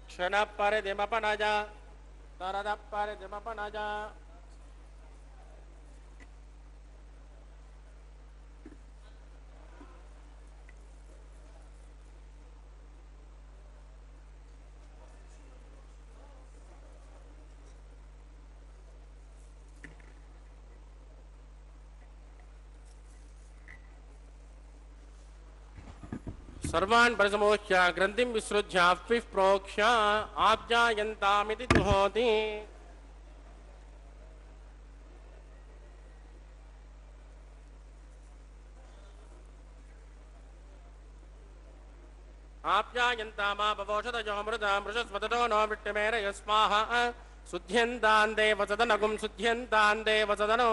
क्षणः परिदिमपनजा तरदः परिदिमपनजा सर्वान् परसमोच्य ग्रन्थिं विसृज्य फिः प्रोक्ष्य आप्यायन्तामिति जुहोति आप्यायन्तामापवोषधजोऽमृता मृषस्वततो नो विट्टमेरय स्वाहा शुद्ध्यन्तान् देवसदनगुं शुद्ध्यन्तान् देवसदनो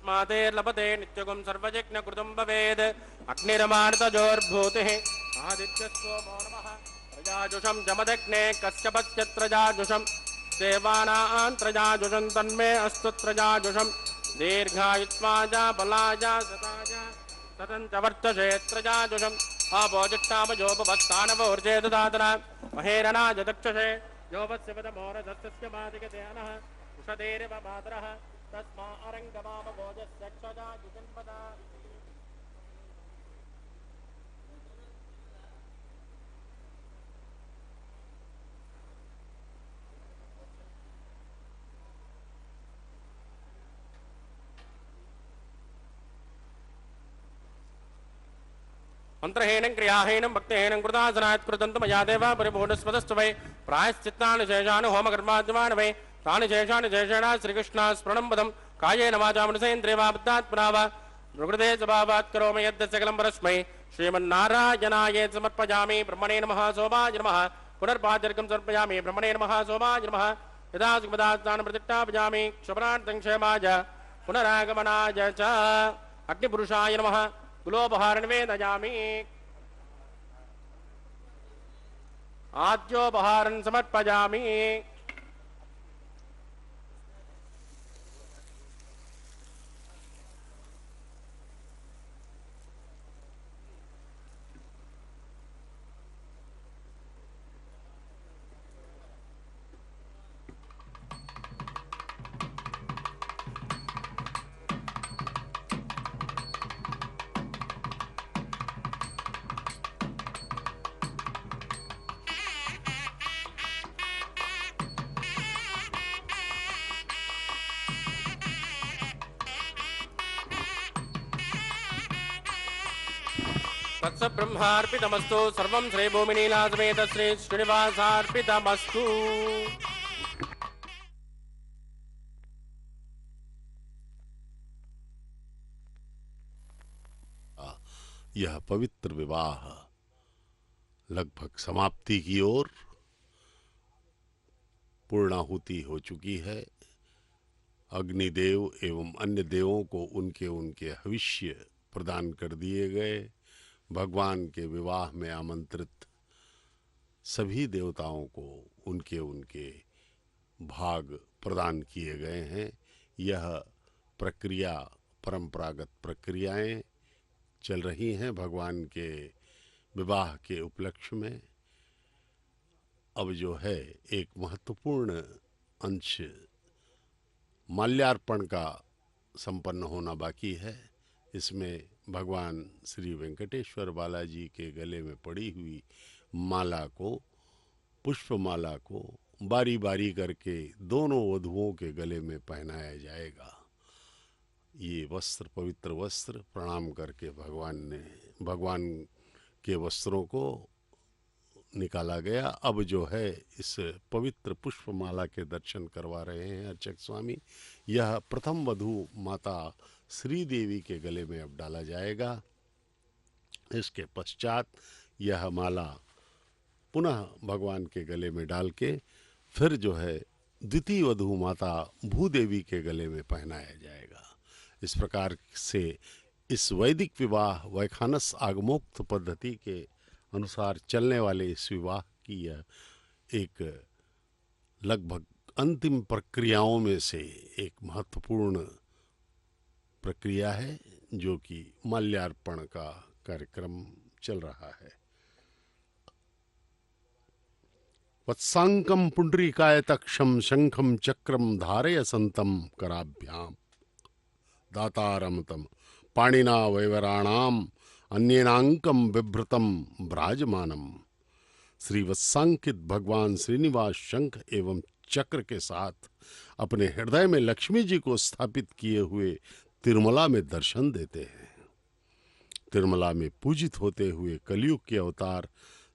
स्माते लभते नित्यगुं सर्वयज्ञकृतं भवेत् अग्निरमार्तजोर्भूतिः आदित्यस्वो नमः प्रजाजुषं जमदग्ने कश्यपश्चत्रजाजुषं सेवानान्त्रजाजुषं तन्मे अस्तु त्रजाजुषं दीर्घायुत्वाजा बलाजा सताजा ततञ्च वर्चसे त्रजाजुषं आभोजिष्ठामजोपवत्तानवोर्जे ददातना महेरनाज दक्षसे योपस्य पदमोरधस्य मादिगतेनः उषधेरिव मातरः तस्मा अरङ्गमामभोजस्य क्षजाजुषन्पदा मंत्रहीनं क्रियाहीनं भक्तिहीनं कृतासनात् कृतं मया देव परिपूर्णस्पदस्तु वै प्रायश्चित्तानि शेषानि होमकर्माद्यमानि वै तानि शेषानि शेषेण श्रीकृष्णास्मरणं पदं कायेन वाचा मनसेन्द्रियवा बुद्धात्मना वा प्रकृते स्वभावात् करोमि यद् सकलं परस्मै श्रीमन्नारायणाय समर्पयामि ब्रह्मणे नमः सोमाय नमः पुनर्पाद्यर्कं समर्पयामि ब्रह्मणे नमः सोमाय नमः यदा सुखपदास्थानं प्रतिष्ठापयामि क्षपणार्थं क्षेमाय पुनरागमनाय च अग्निपुरुषाय नमः कुलोपहार निवेदयामि आद्योपहारं समर्पयामि तत्स ब्रह्मार्पितमस्तु सर्वं श्री भूमिनीला समेत श्री श्रीनिवासार्पितमस्तु। यह पवित्र विवाह लगभग समाप्ति की ओर, पूर्णाहुति हो चुकी है। अग्निदेव एवं अन्य देवों को उनके उनके हविष्य प्रदान कर दिए गए। भगवान के विवाह में आमंत्रित सभी देवताओं को उनके उनके भाग प्रदान किए गए हैं। यह प्रक्रिया, परंपरागत प्रक्रियाएं चल रही हैं भगवान के विवाह के उपलक्ष्य में। अब जो है एक महत्वपूर्ण अंश माल्यार्पण का संपन्न होना बाकी है। इसमें भगवान श्री वेंकटेश्वर बालाजी के गले में पड़ी हुई माला को, पुष्पमाला को बारी बारी करके दोनों वधुओं के गले में पहनाया जाएगा। ये वस्त्र, पवित्र वस्त्र प्रणाम करके भगवान के वस्त्रों को निकाला गया। अब जो है इस पवित्र पुष्पमाला के दर्शन करवा रहे हैं अर्चक स्वामी। यह प्रथम वधू माता श्री देवी के गले में अब डाला जाएगा। इसके पश्चात यह माला पुनः भगवान के गले में डाल के फिर जो है द्वितीय वधू माता भूदेवी के गले में पहनाया जाएगा। इस प्रकार से इस वैदिक विवाह वैखानस आगमोक्त पद्धति के अनुसार चलने वाले इस विवाह की यह एक लगभग अंतिम प्रक्रियाओं में से एक महत्वपूर्ण प्रक्रिया है, जो कि माल्यार्पण का कार्यक्रम चल रहा है। वत्सांकम पुंडरीकाय तक्षम शंखम चक्रम धारय संतम कराभ्याम दातारमतम पाणिना वैवराणाम अन्येनांकम बिभ्रतम ब्राजमानम। श्री वत्सांकित भगवान श्रीनिवास शंख एवं चक्र के साथ अपने हृदय में लक्ष्मी जी को स्थापित किए हुए तिरुमला में दर्शन देते हैं। तिरुमला में पूजित होते हुए कलयुग के अवतार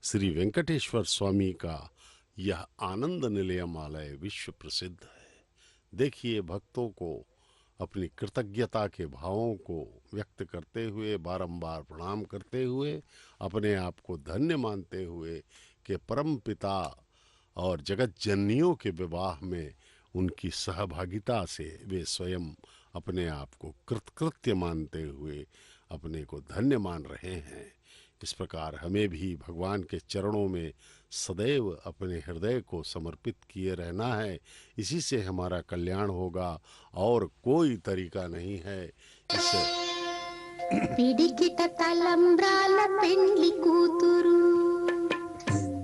श्री वेंकटेश्वर स्वामी का यह आनंद निलयमालय विश्व प्रसिद्ध है। देखिए, भक्तों को अपनी कृतज्ञता के भावों को व्यक्त करते हुए, बारंबार प्रणाम करते हुए, अपने आप को धन्य मानते हुए कि परम पिता और जगत जननियों के विवाह में उनकी सहभागिता से वे स्वयं अपने आप को कृतकृत्य मानते हुए अपने को धन्य मान रहे हैं। इस प्रकार हमें भी भगवान के चरणों में सदैव अपने हृदय को समर्पित किए रहना है। इसी से हमारा कल्याण होगा और कोई तरीका नहीं है। इस పిడికిట తలంబ్రాల పెండ్లి కూతురు,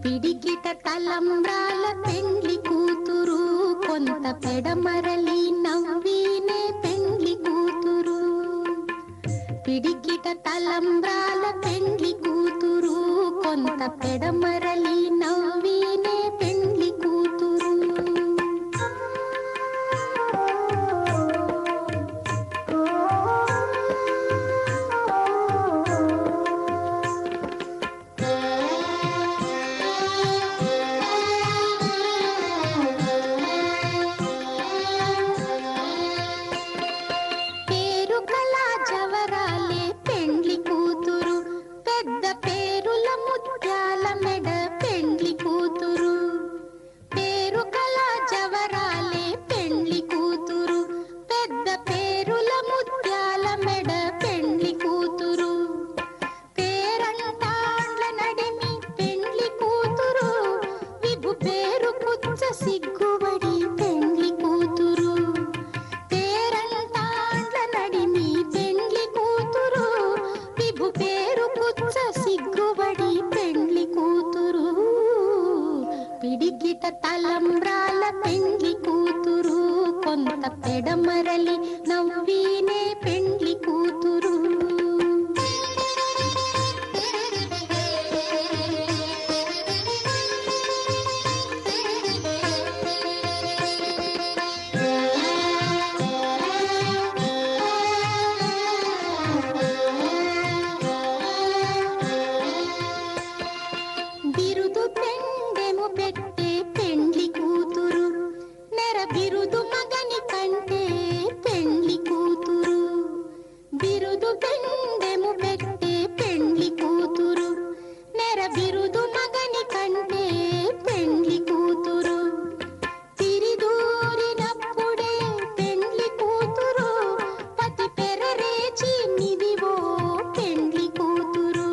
పిడికిట తలంబ్రాల పెండ్లి కూతురు, కొంత పెడమరలి నవ్వినే పెండ్లి కూతురు. పిడికిట తలంబ్రాల పెండ్లి కూతురు, కొంత పెడమరలి నవ్వినే పెండ్లి కూతురు. సిగ్గుబడి పెండ్లి కూతురు, పేరంటాండ్ల నడిమి పెండ్లి కూతురు, విభు పేరు పుచ్చ సిగ్గుబడి పెండ్లి కూతురు. పిడికిట తలంబ్రాల పెండ్లి కూతురు, కొంత పెడమరలి నవ్వినే పెండ్లి కూతురు. బిరుదు పెండెము పెట్టే పెండ్లి కూతురు, నెర బిరుదు మగని కంటే పెండ్లి కూతురు. బిరుదు పెండెము పెట్టే పెండ్లి కూతురు, నెర బిరుదు మగని కంటే పెండ్లి కూతురు. తిరిదూరినప్పుడే పెండ్లి కూతురు, పతి పెరరేచి నిదివో పెండ్లి కూతురు.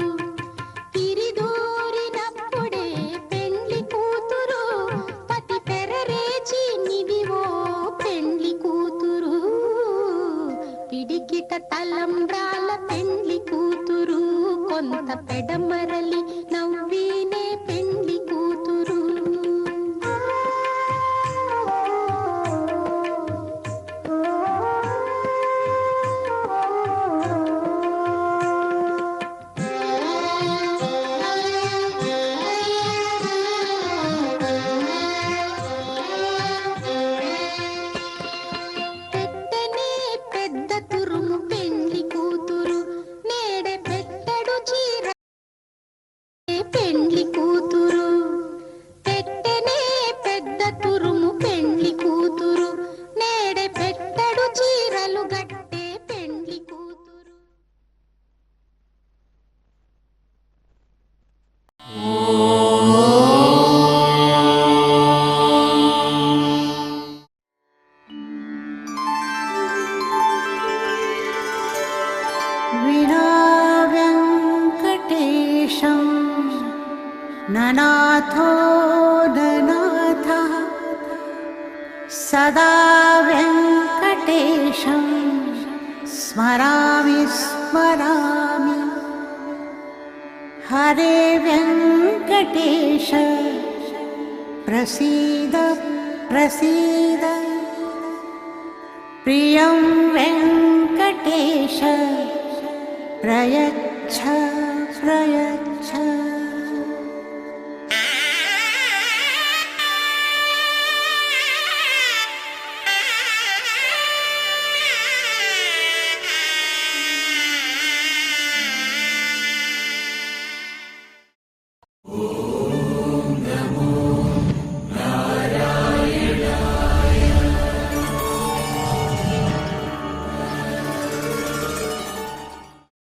తిరిదూరినప్పుడే పెండ్లి కూతురు, పతి పెరరేచి నిదివో పెండ్లి కూతురు. పిడికిట తలంబ్రాల పెండ్లి కూతురు, కొంత పెడమరలి నవ్వినే పెండ్లి కూతురు. పెట్టనే పెద్ద తురుము పెండ్లి కూతురు, నేడే పెట్టడు చీర పెండ్లి కూతురు. పెట్టనే పెద్ద తురుము పెండ్లి కూతురు, నేడే పెట్టడు చీరలు గట్టే పెండ్లి కూతురు. विना वेङ्कटेशं ननाथो ननाथः, सदा वेङ्कटेशं स्मरामि स्मरामि. हरे वेङ्कटेश प्रसीद प्रसीद, प्रियं वेङ्कटेश प्रयच्छ प्रयच्छ.